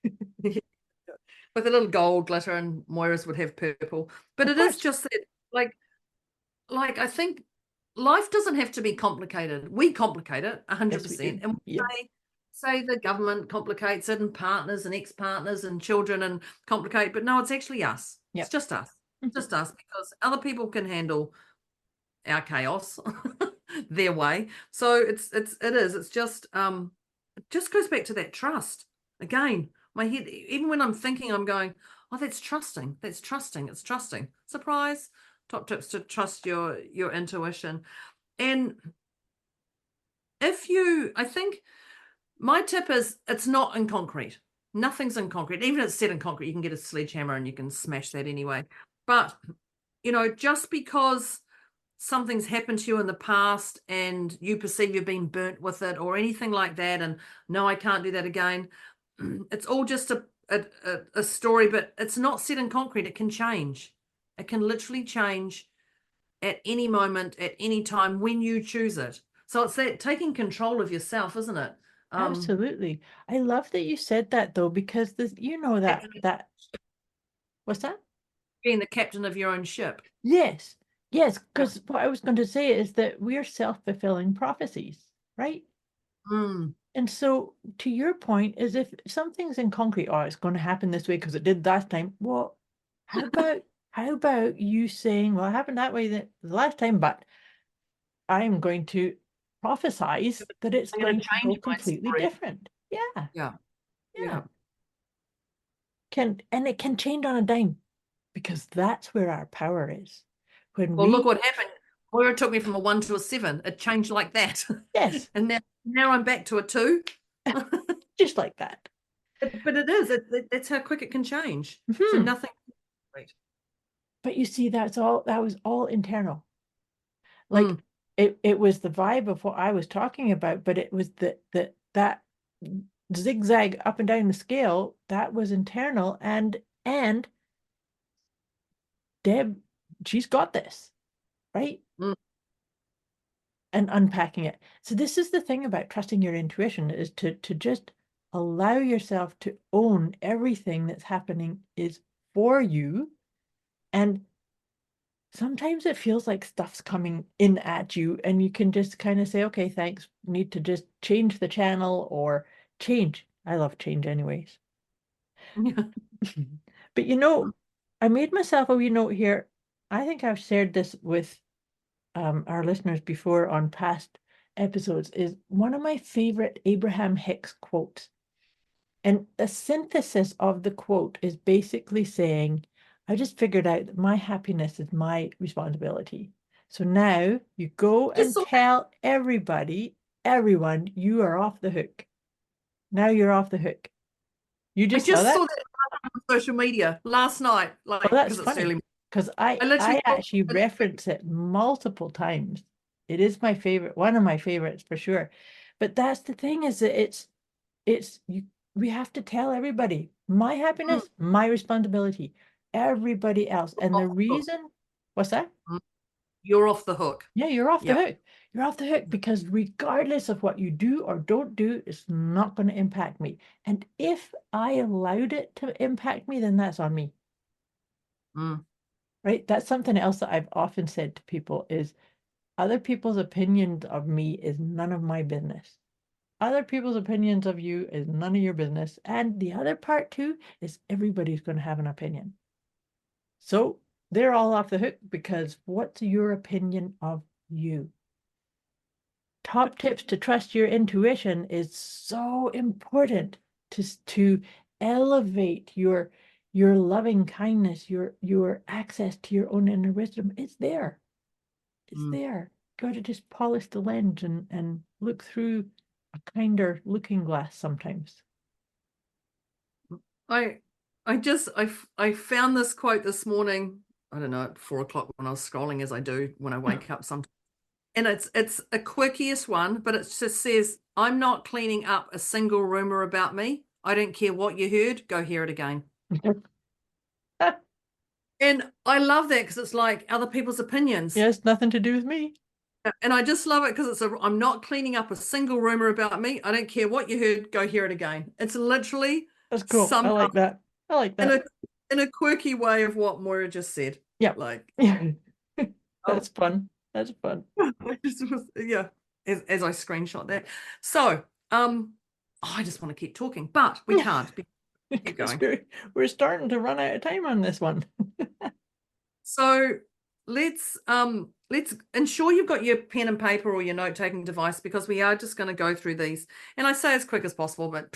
Speaker 2: With a little gold glitter, and Moira's would have purple. But
Speaker 1: Of
Speaker 2: it is
Speaker 1: course.
Speaker 2: just that, like I think life doesn't have to be complicated. We complicate it
Speaker 1: Yes,
Speaker 2: 100%. And we
Speaker 1: yeah.
Speaker 2: say the government complicates it, and partners and ex-partners and children and complicate, but no, it's actually us.
Speaker 1: Yeah.
Speaker 2: It's just us. Just us, because other people can handle our chaos their way. So it is. It's just it just goes back to that trust. Again, my head, even when I'm thinking, I'm going, oh, that's trusting. That's trusting. It's trusting. Surprise. Top tips to trust your intuition. And I think my tip is, it's not in concrete. Nothing's in concrete. Even if it's set in concrete, you can get a sledgehammer and you can smash that anyway. But, just because something's happened to you in the past and you perceive you've been burnt with it or anything like that, and no, I can't do that again, it's all just a story, but it's not set in concrete. It can change. It can literally change at any moment, at any time, when you choose it. So it's that taking control of yourself, isn't it?
Speaker 1: Absolutely. I love that you said that, though, because that what's that?
Speaker 2: Being the captain of your own ship.
Speaker 1: Yes. Yes, because what I was going to say is that we're self-fulfilling prophecies, right?
Speaker 2: Mm.
Speaker 1: And so, to your point, is if something's in concrete, oh, it's going to happen this way because it did last time. Well, how about you saying, well, it happened that way the last time, but I am going to prophesize that it's going to go completely different. Yeah.
Speaker 2: Yeah.
Speaker 1: Yeah. It can change on a dime, because that's where our power is.
Speaker 2: Well, look what happened. Moira took me from a 1 to a 7. It changed like that.
Speaker 1: Yes.
Speaker 2: And now I'm back to a 2.
Speaker 1: Just like that.
Speaker 2: But it is. That's how quick it can change. So nothing. Right.
Speaker 1: But you see, that was all internal. Like it was the vibe of what I was talking about, but it was that zigzag up and down the scale that was internal, and Deb, she's got this, right? And unpacking it. So this is the thing about trusting your intuition, is to just allow yourself to own everything that's happening is for you. And sometimes it feels like stuff's coming in at you, and you can just kind of say, okay, thanks, need to just change the channel or change. I love change anyways. But I made myself a wee note here. I think I've shared this with our listeners before on past episodes, is one of my favorite Abraham Hicks quotes. And a synthesis of the quote is basically saying, I just figured out that my happiness is my responsibility. So now you go and tell everyone, you are off the hook. Now you're off the hook. You just
Speaker 2: saw that on social media last night.
Speaker 1: Well, that's funny, because I actually reference it multiple times. It is my favorite, one of my favorites for sure. But that's the thing, is that we have to tell everybody, my happiness, my responsibility, everybody else. And the reason, what's that?
Speaker 2: You're off the hook.
Speaker 1: Yeah, you're off the hook. You're off the hook, because regardless of what you do or don't do, it's not going to impact me. And if I allowed it to impact me, then that's on me. Right? That's something else that I've often said to people, is other people's opinions of me is none of my business. Other people's opinions of you is none of your business. And the other part too is everybody's going to have an opinion. So they're all off the hook, because what's your opinion of you? Top tips to trust your intuition is so important to elevate your loving kindness, your access to your own inner wisdom. It's there. It's there. Got to just polish the lens and look through a kinder looking glass sometimes.
Speaker 2: I found this quote this morning, I don't know, at 4 o'clock, when I was scrolling, as I do when I wake up sometimes. And it's a quirkiest one, but it just says, I'm not cleaning up a single rumor about me. I don't care what you heard, go hear it again. And I love that, because it's like other people's opinions.
Speaker 1: Yes, nothing to do with me.
Speaker 2: And I just love it, because I'm not cleaning up a single rumor about me. I don't care what you heard, go hear it again. It's literally,
Speaker 1: that's cool. I like that. I like that.
Speaker 2: In a quirky way of what Moira just said.
Speaker 1: Yeah.
Speaker 2: Like,
Speaker 1: that's fun. That's fun.
Speaker 2: Yeah, as I screenshot that. So, I just want to keep talking, but we can't. Keep
Speaker 1: Because
Speaker 2: going.
Speaker 1: we're starting to run out of time on this one.
Speaker 2: So let's ensure you've got your pen and paper or your note-taking device, because we are just going to go through these. And I say as quick as possible, but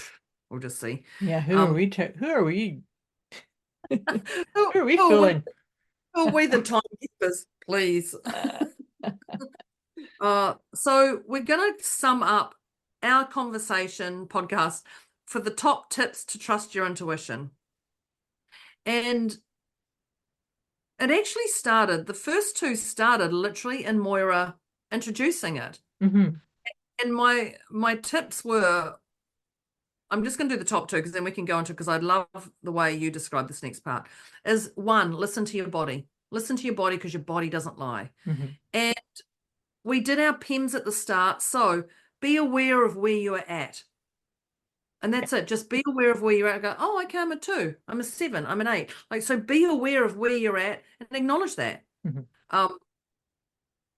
Speaker 2: we'll just see.
Speaker 1: Yeah, who are we? Who are we?
Speaker 2: Who
Speaker 1: Who are we
Speaker 2: are
Speaker 1: fooling?
Speaker 2: who are we the timekeepers, please? So we're going to sum up our conversation podcast for the top tips to trust your intuition. And it actually started, the first two started literally in Moira introducing it.
Speaker 1: Mm-hmm.
Speaker 2: And my tips were, I'm just going to do the top two because then we can go into, because I love the way you describe this next part, is one, listen to your body. Listen to your body, because your body doesn't lie.
Speaker 1: Mm-hmm.
Speaker 2: And we did our PEMS at the start. So be aware of where you are at. And that's it. Just be aware of where you're at. Go, oh, okay, I'm a 2, I'm a 7, I'm an 8. Like, so be aware of where you're at and acknowledge that.
Speaker 1: Mm-hmm.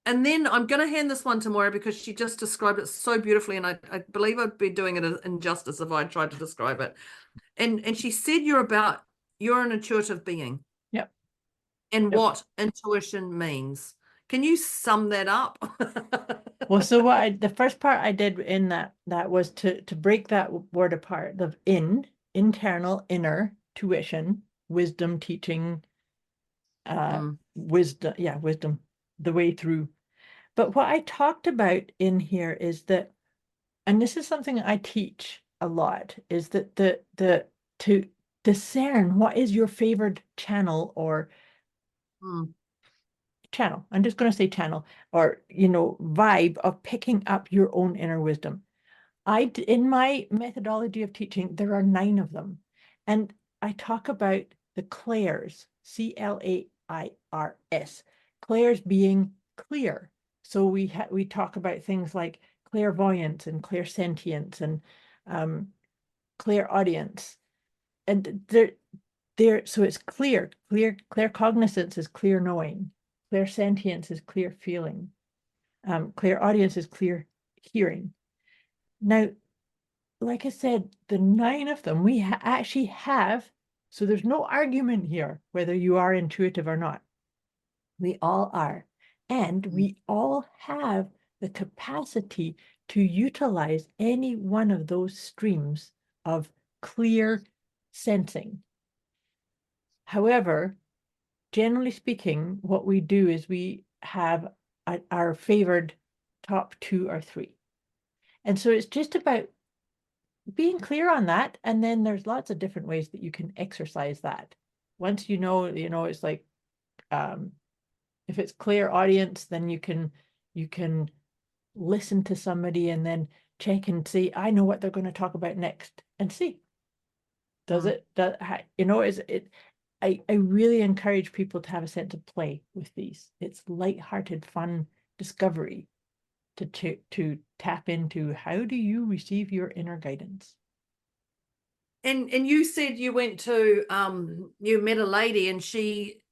Speaker 2: And then I'm going to hand this one to Moira, because she just described it so beautifully, and I believe I'd be doing it injustice if I tried to describe it. And she said you're an intuitive being.
Speaker 1: Yep.
Speaker 2: And what intuition means. Can you sum that up?
Speaker 1: Well, so the first part I did in that was to break that word apart of internal, inner, tuition, wisdom, teaching, wisdom, the way through. But what I talked about in here is that, and this is something I teach a lot, is that to discern what is your favorite channel or channel. I'm just going to say channel, or, vibe of picking up your own inner wisdom. In my methodology of teaching, there are 9 of them. And I talk about the clairs, CLAIRS, clairs being clear. So we talk about things like clairvoyance and clairsentience and clairaudience. And so it's clear cognizance is clear knowing, clairsentience is clear feeling, clairaudience is clear hearing. Now, like I said, the 9 of them we actually have, so there's no argument here whether you are intuitive or not. We all are. And we all have the capacity to utilize any one of those streams of clear sensing. However, generally speaking, what we do is we have our favored top 2 or 3. And so it's just about being clear on that. And then there's lots of different ways that you can exercise that. Once it's like, if it's clairaudience, then you can listen to somebody and then check and see, I know what they're going to talk about next, and see. I really encourage people to have a sense of play with these. It's lighthearted, fun discovery to tap into. How do you receive your inner guidance?
Speaker 2: And you said you went to you met a lady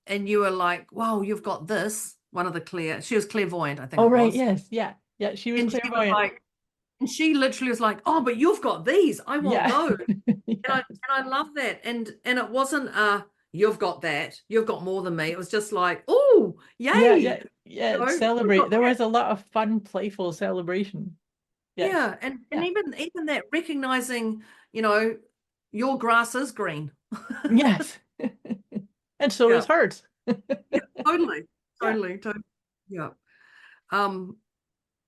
Speaker 2: and you were like, wow, you've got this. One of the she was clairvoyant, I think.
Speaker 1: Oh, right, yes, yeah, she was
Speaker 2: and
Speaker 1: clairvoyant.
Speaker 2: She was like, and she literally was like, oh, but you've got these. I want those. And I love that. And it wasn't you've got that. You've got more than me. It was just like, oh, yay.
Speaker 1: Yeah. Celebrate. There was a lot of fun, playful celebration. Yes.
Speaker 2: Yeah. And even that recognizing, your grass is green.
Speaker 1: Yes. And so is hers.
Speaker 2: Yeah, totally. Yeah.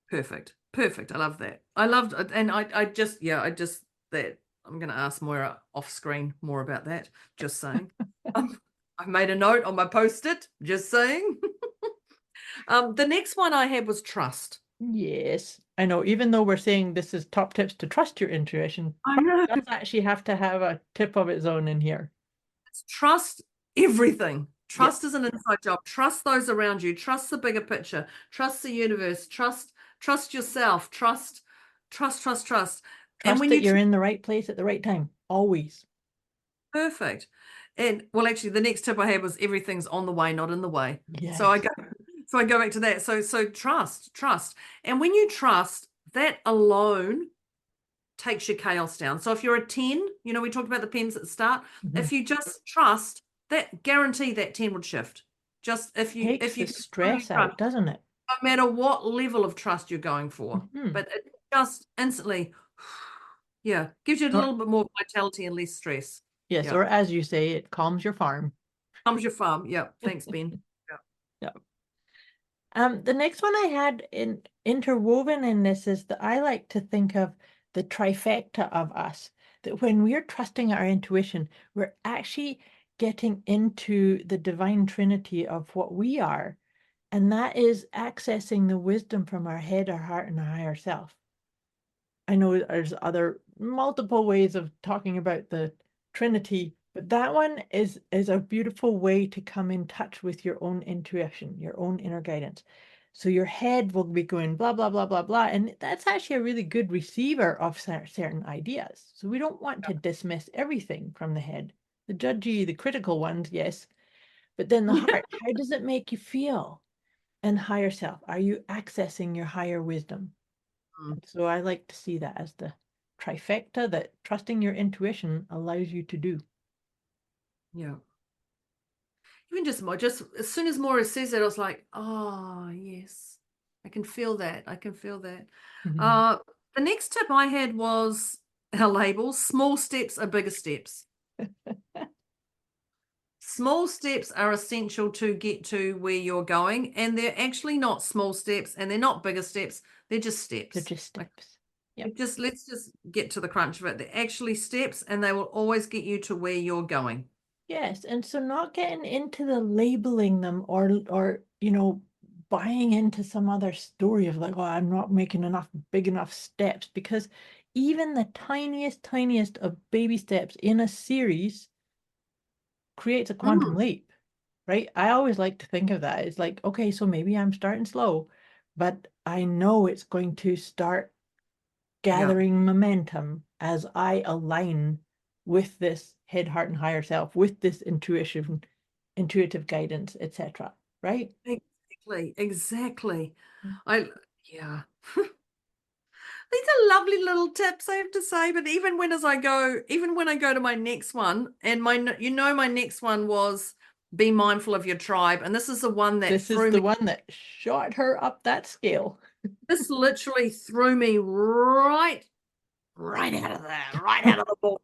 Speaker 2: Perfect. I love that. I loved it. And I just that I'm going to ask Moira off screen more about that. Just saying. I've made a note on my post-it. Just saying. The next one I had was trust.
Speaker 1: Yes, I know. Even though we're saying this is top tips to trust your intuition, it does actually have to have a tip of its own in here.
Speaker 2: It's trust everything. Trust is an inside job. Trust those around you. Trust the bigger picture. Trust the universe. Trust yourself. Trust.
Speaker 1: Trust and when you're in the right place at the right time, always.
Speaker 2: Perfect. And well, actually, the next tip I had was everything's on the way, not in the way.
Speaker 1: Yes.
Speaker 2: So I go, So I go back to that. So trust. And when you trust, that alone takes your chaos down. So if you're a 10, we talked about the pens at the start. If you just trust, that guarantee that 10 would shift. Just if you
Speaker 1: Takes the
Speaker 2: just
Speaker 1: stress out, doesn't it?
Speaker 2: no matter what level of trust you're going for. But it just instantly, gives you a little bit more vitality and less stress.
Speaker 1: Yes, or as you say, it calms your farm.
Speaker 2: Calms your farm. Yeah. Thanks, Ben.
Speaker 1: Yeah. The next one I had interwoven in this is that I like to think of the trifecta of us, that when we're trusting our intuition, we're actually getting into the divine trinity of what we are. And that is accessing the wisdom from our head, our heart, and our higher self. I know there's other multiple ways of talking about the Trinity, but that one is a beautiful way to come in touch with your own intuition, your own inner guidance. So your head will be going blah, blah, blah, blah, blah. And that's actually a really good receiver of certain ideas. So we don't want to dismiss everything from the head. The judgy, the critical ones, yes. But then the heart, how does it make you feel? And higher self, are you accessing your higher wisdom? So I like to see that as the trifecta that trusting your intuition allows you to do.
Speaker 2: Yeah. Even just as soon as Moira says that, I was like, oh, yes, I can feel that. I can feel that. The next tip I had was our labels. Small steps are bigger steps. Small steps are essential to get to where you're going, and they're actually not small steps, and they're not bigger steps. They're just steps.
Speaker 1: They're just steps.
Speaker 2: Let's just get to the crunch of it. They're actually steps, and they will always get you to where you're going.
Speaker 1: Yes, and so not getting into the labeling them or buying into some other story of like, oh, I'm not making enough big enough steps, because even the tiniest of baby steps in a series creates a quantum leap, right? I always like to think of that. It's like, okay, so maybe I'm starting slow, but I know it's going to start gathering momentum as I align with this head, heart, and higher self, with this intuitive guidance, etc. Right?
Speaker 2: Exactly. These are lovely little tips, I have to say. But even when I go to my next one, and my next one was be mindful of your tribe, and this is the one that
Speaker 1: one that shot her up that scale.
Speaker 2: This literally threw me right out of that, right out of the ball.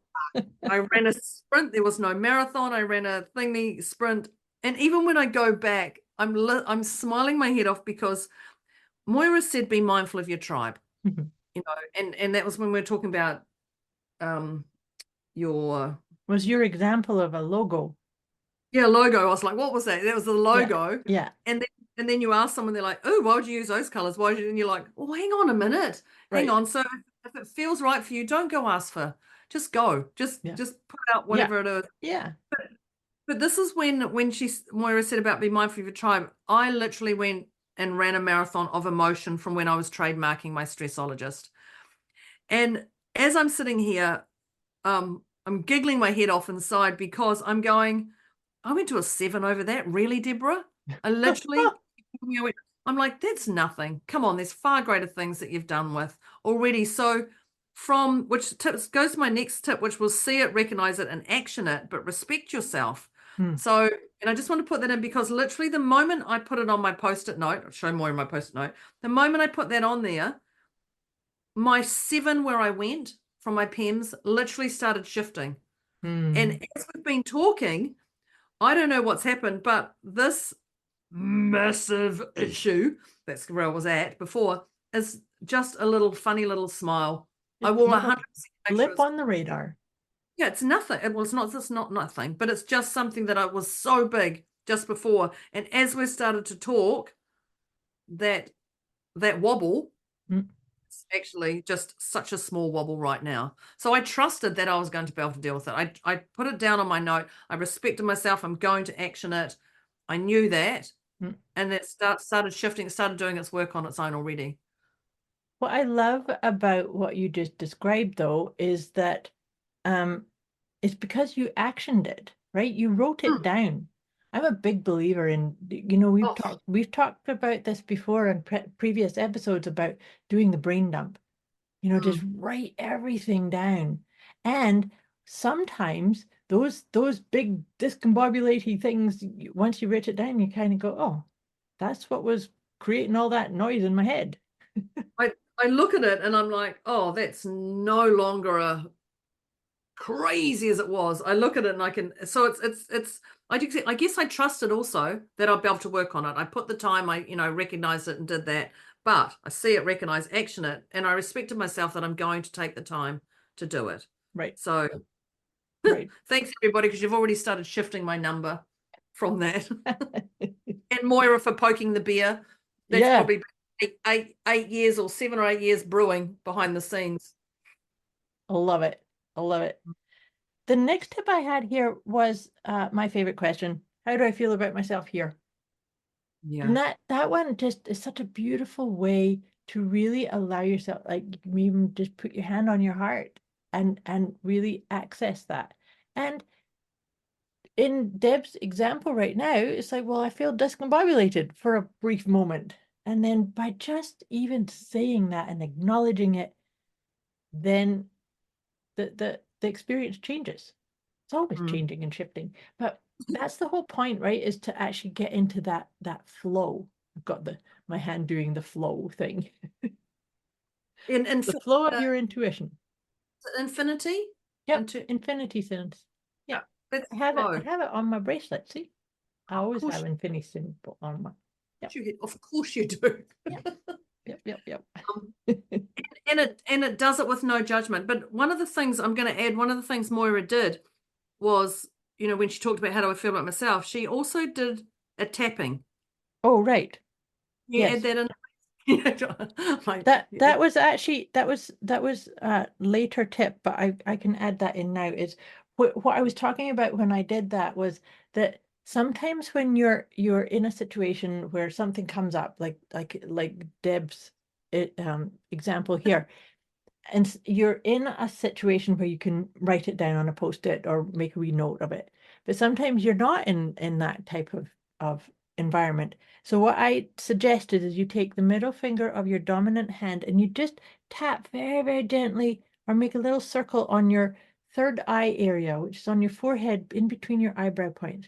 Speaker 2: I ran a sprint. There was no marathon. I ran a thingy sprint, and even when I go back, I'm smiling my head off, because Moira said, "Be mindful of your tribe." And that was when we were talking about
Speaker 1: your example of a logo.
Speaker 2: Yeah, logo. I was like, what was that? That was the logo.
Speaker 1: Yeah.
Speaker 2: And then you ask someone, they're like, oh, why would you use those colors? Why would you? And you're like, oh, hang on a minute. Hang on. So if it feels right for you, don't go ask for. Just go. Just put out whatever it is.
Speaker 1: Yeah.
Speaker 2: But this is when Moira said about be mindful of your tribe. I literally went and ran a marathon of emotion from when I was trademarking my stressologist. And as I'm sitting here, I'm giggling my head off inside, because I'm going, I went to a 7 over that. Really, Deborah? I literally, I'm like, that's nothing. Come on, there's far greater things that you've done with already. So which goes to my next tip, which was see it, recognize it, and action it, but respect yourself. So, and I just want to put that in, because literally the moment I put it on my Post-it note, I'll show more in my Post-it note, the moment I put that on there, my 7 where I went from my PEMS literally started shifting. And as we've been talking, I don't know what's happened, but this massive issue, that's where I was at before, is just a little funny little smile. I will 100%
Speaker 1: blip on the radar.
Speaker 2: Yeah, it's nothing. Well, it's not nothing, but it's just something that I was so big just before. And as we started to talk, that wobble, it's actually just such a small wobble right now. So I trusted that I was going to be able to deal with it. I put it down on my note. I respected myself. I'm going to action it. I knew that. And that started shifting. It started doing its work on its own already.
Speaker 1: What I love about what you just described, though, is that it's because you actioned it, right? You wrote it down. I'm a big believer in, we've talked about this before in previous episodes about doing the brain dump. Just write everything down. And sometimes those big discombobulating things, once you write it down, you kind of go, oh, that's what was creating all that noise in my head.
Speaker 2: I look at it and I'm like, oh, that's no longer a crazy as it was. I look at it and I can, so it's I guess I trusted also that I'd be able to work on it. I put the time, I recognized it and did that, but I see it, recognize, action it, and I respected myself that I'm going to take the time to do it.
Speaker 1: Right.
Speaker 2: So
Speaker 1: right.
Speaker 2: Thanks everybody, because you've already started shifting my number from that. And Moira for poking the beer. That's probably 8 years or 7 or 8 years brewing behind the scenes.
Speaker 1: I love it. I love it. The next tip I had here was my favorite question. How do I feel about myself here?
Speaker 2: Yeah.
Speaker 1: And that one just is such a beautiful way to really allow yourself, like, even just put your hand on your heart and really access that. And in Deb's example right now, it's like, well, I feel discombobulated for a brief moment. And then by just even saying that and acknowledging it, then the experience changes. It's always changing and shifting. But that's the whole point, right? Is to actually get into that flow. I've got my hand doing the flow thing. The flow of your intuition.
Speaker 2: Infinity?
Speaker 1: Yep, infinity sense. Yeah. I have it on my bracelet, see? I always have infinity symbol on my.
Speaker 2: Yep. Of course you do.
Speaker 1: Yep.
Speaker 2: And it does it with no judgment. But one of the things I'm going to add, one of the things Moira did was, when she talked about how do I feel about myself, she also did a tapping.
Speaker 1: Oh, right.
Speaker 2: Yes. Add that in.
Speaker 1: that was actually that was a later tip, but I can add that in now. Is what I was talking about when I did that was that sometimes when you're in a situation where something comes up, like Deb's example here, and you're in a situation where you can write it down on a post-it or make a wee note of it, but sometimes you're not in that type of environment. So what I suggested is you take the middle finger of your dominant hand and you just tap very, very gently, or make a little circle on your third eye area, which is on your forehead in between your eyebrow points.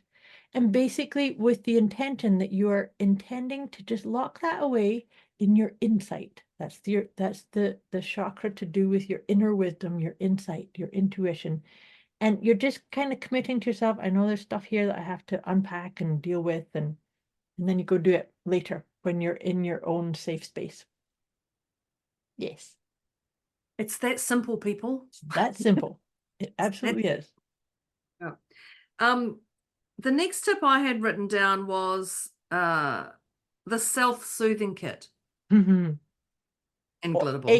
Speaker 1: And basically with the intention that you are intending to just lock that away in your insight. That's the chakra to do with your inner wisdom, your insight, your intuition. And you're just kind of committing to yourself, I know there's stuff here that I have to unpack and deal with, and then you go do it later when you're in your own safe space. Yes.
Speaker 2: It's that simple, people.
Speaker 1: It's that simple. It absolutely is.
Speaker 2: Yeah. The next tip I had written down was the self-soothing kit.
Speaker 1: Mm-hmm.
Speaker 2: And glitter bomb.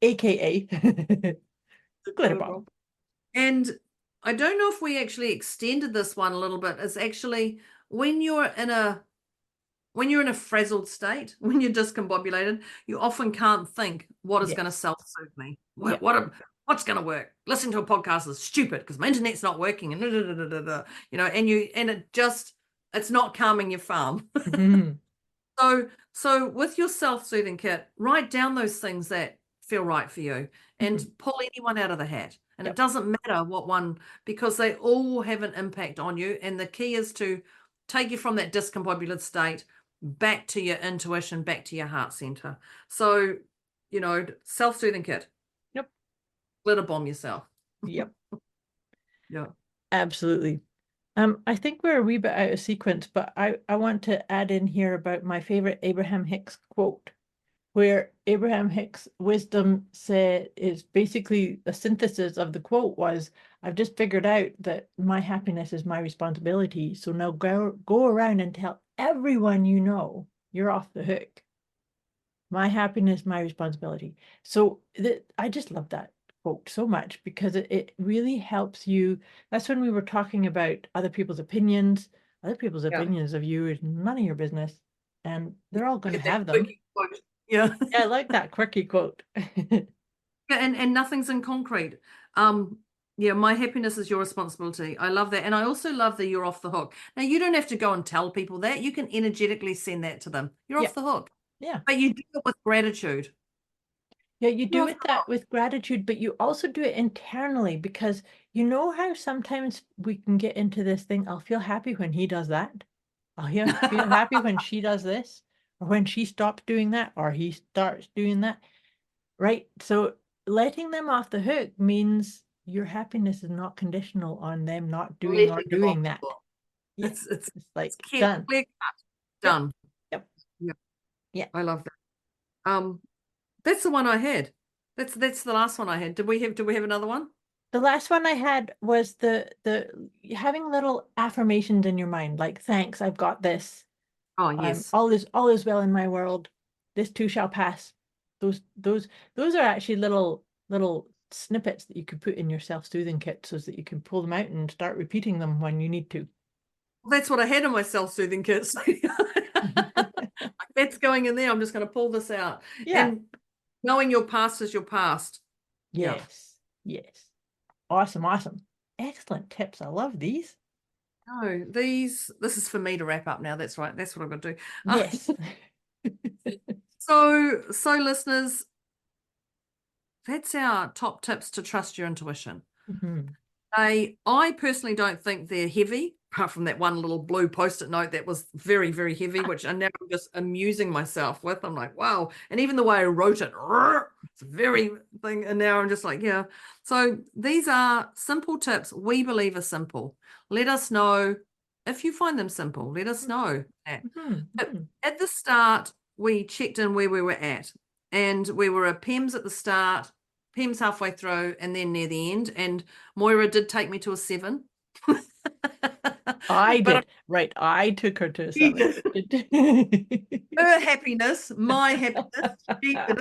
Speaker 1: AKA glitter bomb.
Speaker 2: And I don't know if we actually extended this one a little bit. It's actually when you're in a frazzled state, when you're discombobulated, you often can't think what is going to self-soothe me. What's going to work? Listening to a podcast is stupid because my internet's not working, and it's not calming your farm.
Speaker 1: Mm-hmm.
Speaker 2: So with your self-soothing kit, write down those things that feel right for you and pull anyone out of the hat. And it doesn't matter what one, because they all have an impact on you. And the key is to take you from that discombobulated state back to your intuition, back to your heart center. So, self-soothing kit.
Speaker 1: Yep.
Speaker 2: Glitter bomb yourself.
Speaker 1: Yep.
Speaker 2: Yeah.
Speaker 1: Absolutely. I think we're a wee bit out of sequence, but I want to add in here about my favorite Abraham Hicks quote, where Abraham Hicks' wisdom is basically a synthesis of the quote was, I've just figured out that my happiness is my responsibility. So now go around and tell everyone you know you're off the hook. My happiness, my responsibility. So I just love that quote so much because it really helps you. That's when we were talking about other people's opinions. Other people's opinions of you is none of your business. And they're all going to have them.
Speaker 2: Yeah.
Speaker 1: I like that quirky quote.
Speaker 2: And nothing's in concrete. Yeah, my happiness is your responsibility. I love that. And I also love that you're off the hook. Now, you don't have to go and tell people that. You can energetically send that to them. You're
Speaker 1: Yeah.
Speaker 2: off the hook.
Speaker 1: Yeah.
Speaker 2: But you do it with gratitude.
Speaker 1: Yeah, you do
Speaker 2: You're off
Speaker 1: it
Speaker 2: the
Speaker 1: that
Speaker 2: hook.
Speaker 1: with gratitude, but you also do it internally because you know how sometimes we can get into this thing, I'll feel happy when he does that. I'll feel happy when she does this, or when she stops doing that, or he starts doing that. Right? So letting them off the hook means your happiness is not conditional on them not doing or
Speaker 2: Letting them off
Speaker 1: doing
Speaker 2: the
Speaker 1: that.
Speaker 2: hook.
Speaker 1: Yeah.
Speaker 2: It's
Speaker 1: It's
Speaker 2: it's
Speaker 1: like
Speaker 2: clear
Speaker 1: done.
Speaker 2: cut.
Speaker 1: Yep.
Speaker 2: Done.
Speaker 1: Yep.
Speaker 2: Yeah.
Speaker 1: Yeah.
Speaker 2: I love that. That's the one I had. That's the last one I had. Did we have another one?
Speaker 1: The last one I had was the having little affirmations in your mind, like thanks, I've got this.
Speaker 2: Oh, yes.
Speaker 1: All is well in my world. This too shall pass. Those are actually little snippets that you could put in your self-soothing kit so that you can pull them out and start repeating them when you need to.
Speaker 2: That's what I had in my self-soothing kit. So that's going in there. I'm just going to pull this out.
Speaker 1: Yeah.
Speaker 2: And knowing your past is your past.
Speaker 1: Yes.
Speaker 2: Yeah.
Speaker 1: Yes. Awesome. Excellent tips. I love these.
Speaker 2: No, this is for me to wrap up now. That's right. That's what I'm going to do.
Speaker 1: Yes.
Speaker 2: So listeners, that's our top tips to trust your intuition.
Speaker 1: Mhm.
Speaker 2: I personally don't think they're heavy, apart from that one little blue post-it note that was very, very heavy, which I now I'm just amusing myself with. I'm like, wow. And even the way I wrote it, it's very thing. And now I'm just like, yeah. So these are simple tips we believe are simple. Let us know if you find them simple. Let us know. But at the start, we checked in where we were at. And we were a PEMS at the start, PEMS halfway through, and then near the end. And Moira did take me to a 7.
Speaker 1: I
Speaker 2: But
Speaker 1: did. Right. I took her to a 7.
Speaker 2: her happiness, my happiness, she did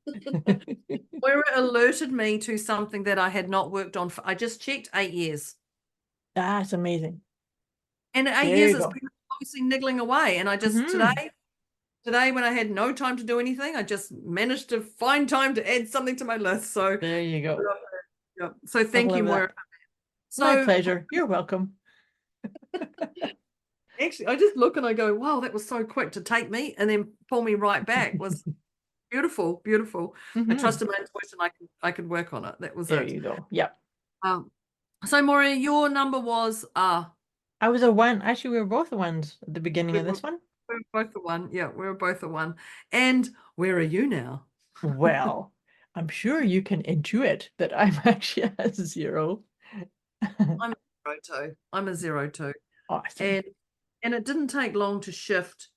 Speaker 2: it. Moira alerted me to something that I had not worked on. I just checked 8 years.
Speaker 1: That's amazing.
Speaker 2: And 8
Speaker 1: There
Speaker 2: years
Speaker 1: you
Speaker 2: is
Speaker 1: go.
Speaker 2: obviously niggling away. And I just today when I had no time to do anything, I just managed to find time to add something to my list. So
Speaker 1: There you go.
Speaker 2: yeah. So thank you, Moira. So
Speaker 1: my pleasure. You're welcome.
Speaker 2: Actually, I just look and I go, wow, that was so quick to take me and then pull me right back. It was beautiful. I trusted my intuition. I could work on it. That was
Speaker 1: there
Speaker 2: it.
Speaker 1: you go. Yep.
Speaker 2: So Moira, your number was
Speaker 1: I was a 1. Actually, we were both the ones at the beginning of this one.
Speaker 2: We were both the 1. Yeah, we were both the 1. And where are you now?
Speaker 1: Well, I'm sure you can intuit that I'm actually a 0.
Speaker 2: I'm a 0 too. I'm a 0 too.
Speaker 1: Awesome.
Speaker 2: And it didn't take long to shift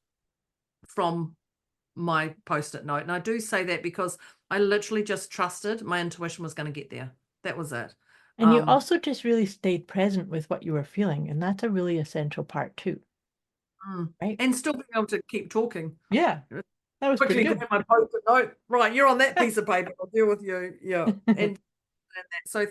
Speaker 2: from my post-it note. And I do say that because I literally just trusted my intuition was going to get there. That was it.
Speaker 1: And you also just really stayed present with what you were feeling. And that's a really essential part too. Right?
Speaker 2: And still being able to keep talking.
Speaker 1: Yeah. That was
Speaker 2: Quickly
Speaker 1: pretty good.
Speaker 2: grab my post-it note. Right, you're on that piece of paper. I'll deal with you. Yeah. And so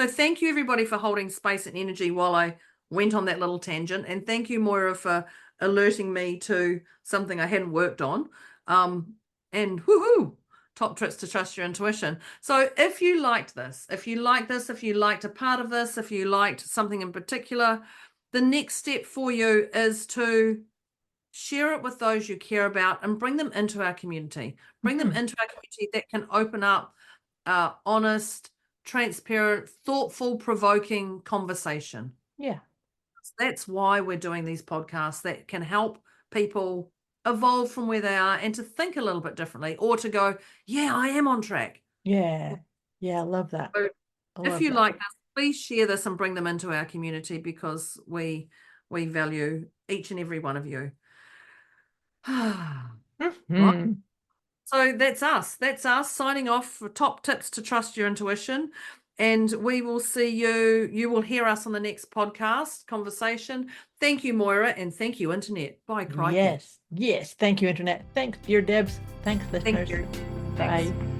Speaker 2: thank you everybody for holding space and energy while I went on that little tangent. And thank you, Moira, for alerting me to something I hadn't worked on. And woohoo, top tips to trust your intuition. So if you liked this, if you liked a part of this, if you liked something in particular, the next step for you is to share it with those you care about and bring them into our community. Bring them into our community that can open up honest, transparent, thoughtful, provoking conversation.
Speaker 1: Yeah.
Speaker 2: That's why we're doing these podcasts that can help people evolve from where they are and to think a little bit differently, or to go, yeah, I am on track.
Speaker 1: Yeah. I love that.
Speaker 2: So if you like this, please share this and bring them into our community, because we value each and every one of you. Right. So that's us signing off for top tips to trust your intuition. And we will see you will hear us on the next podcast conversation. Thank you, Moira, and thank you, Internet. Bye, crikey.
Speaker 1: Yes. Thank you, Internet. Thanks, dear Debz. Thanks, listeners.
Speaker 2: Thank you.
Speaker 1: Bye.
Speaker 2: Thanks.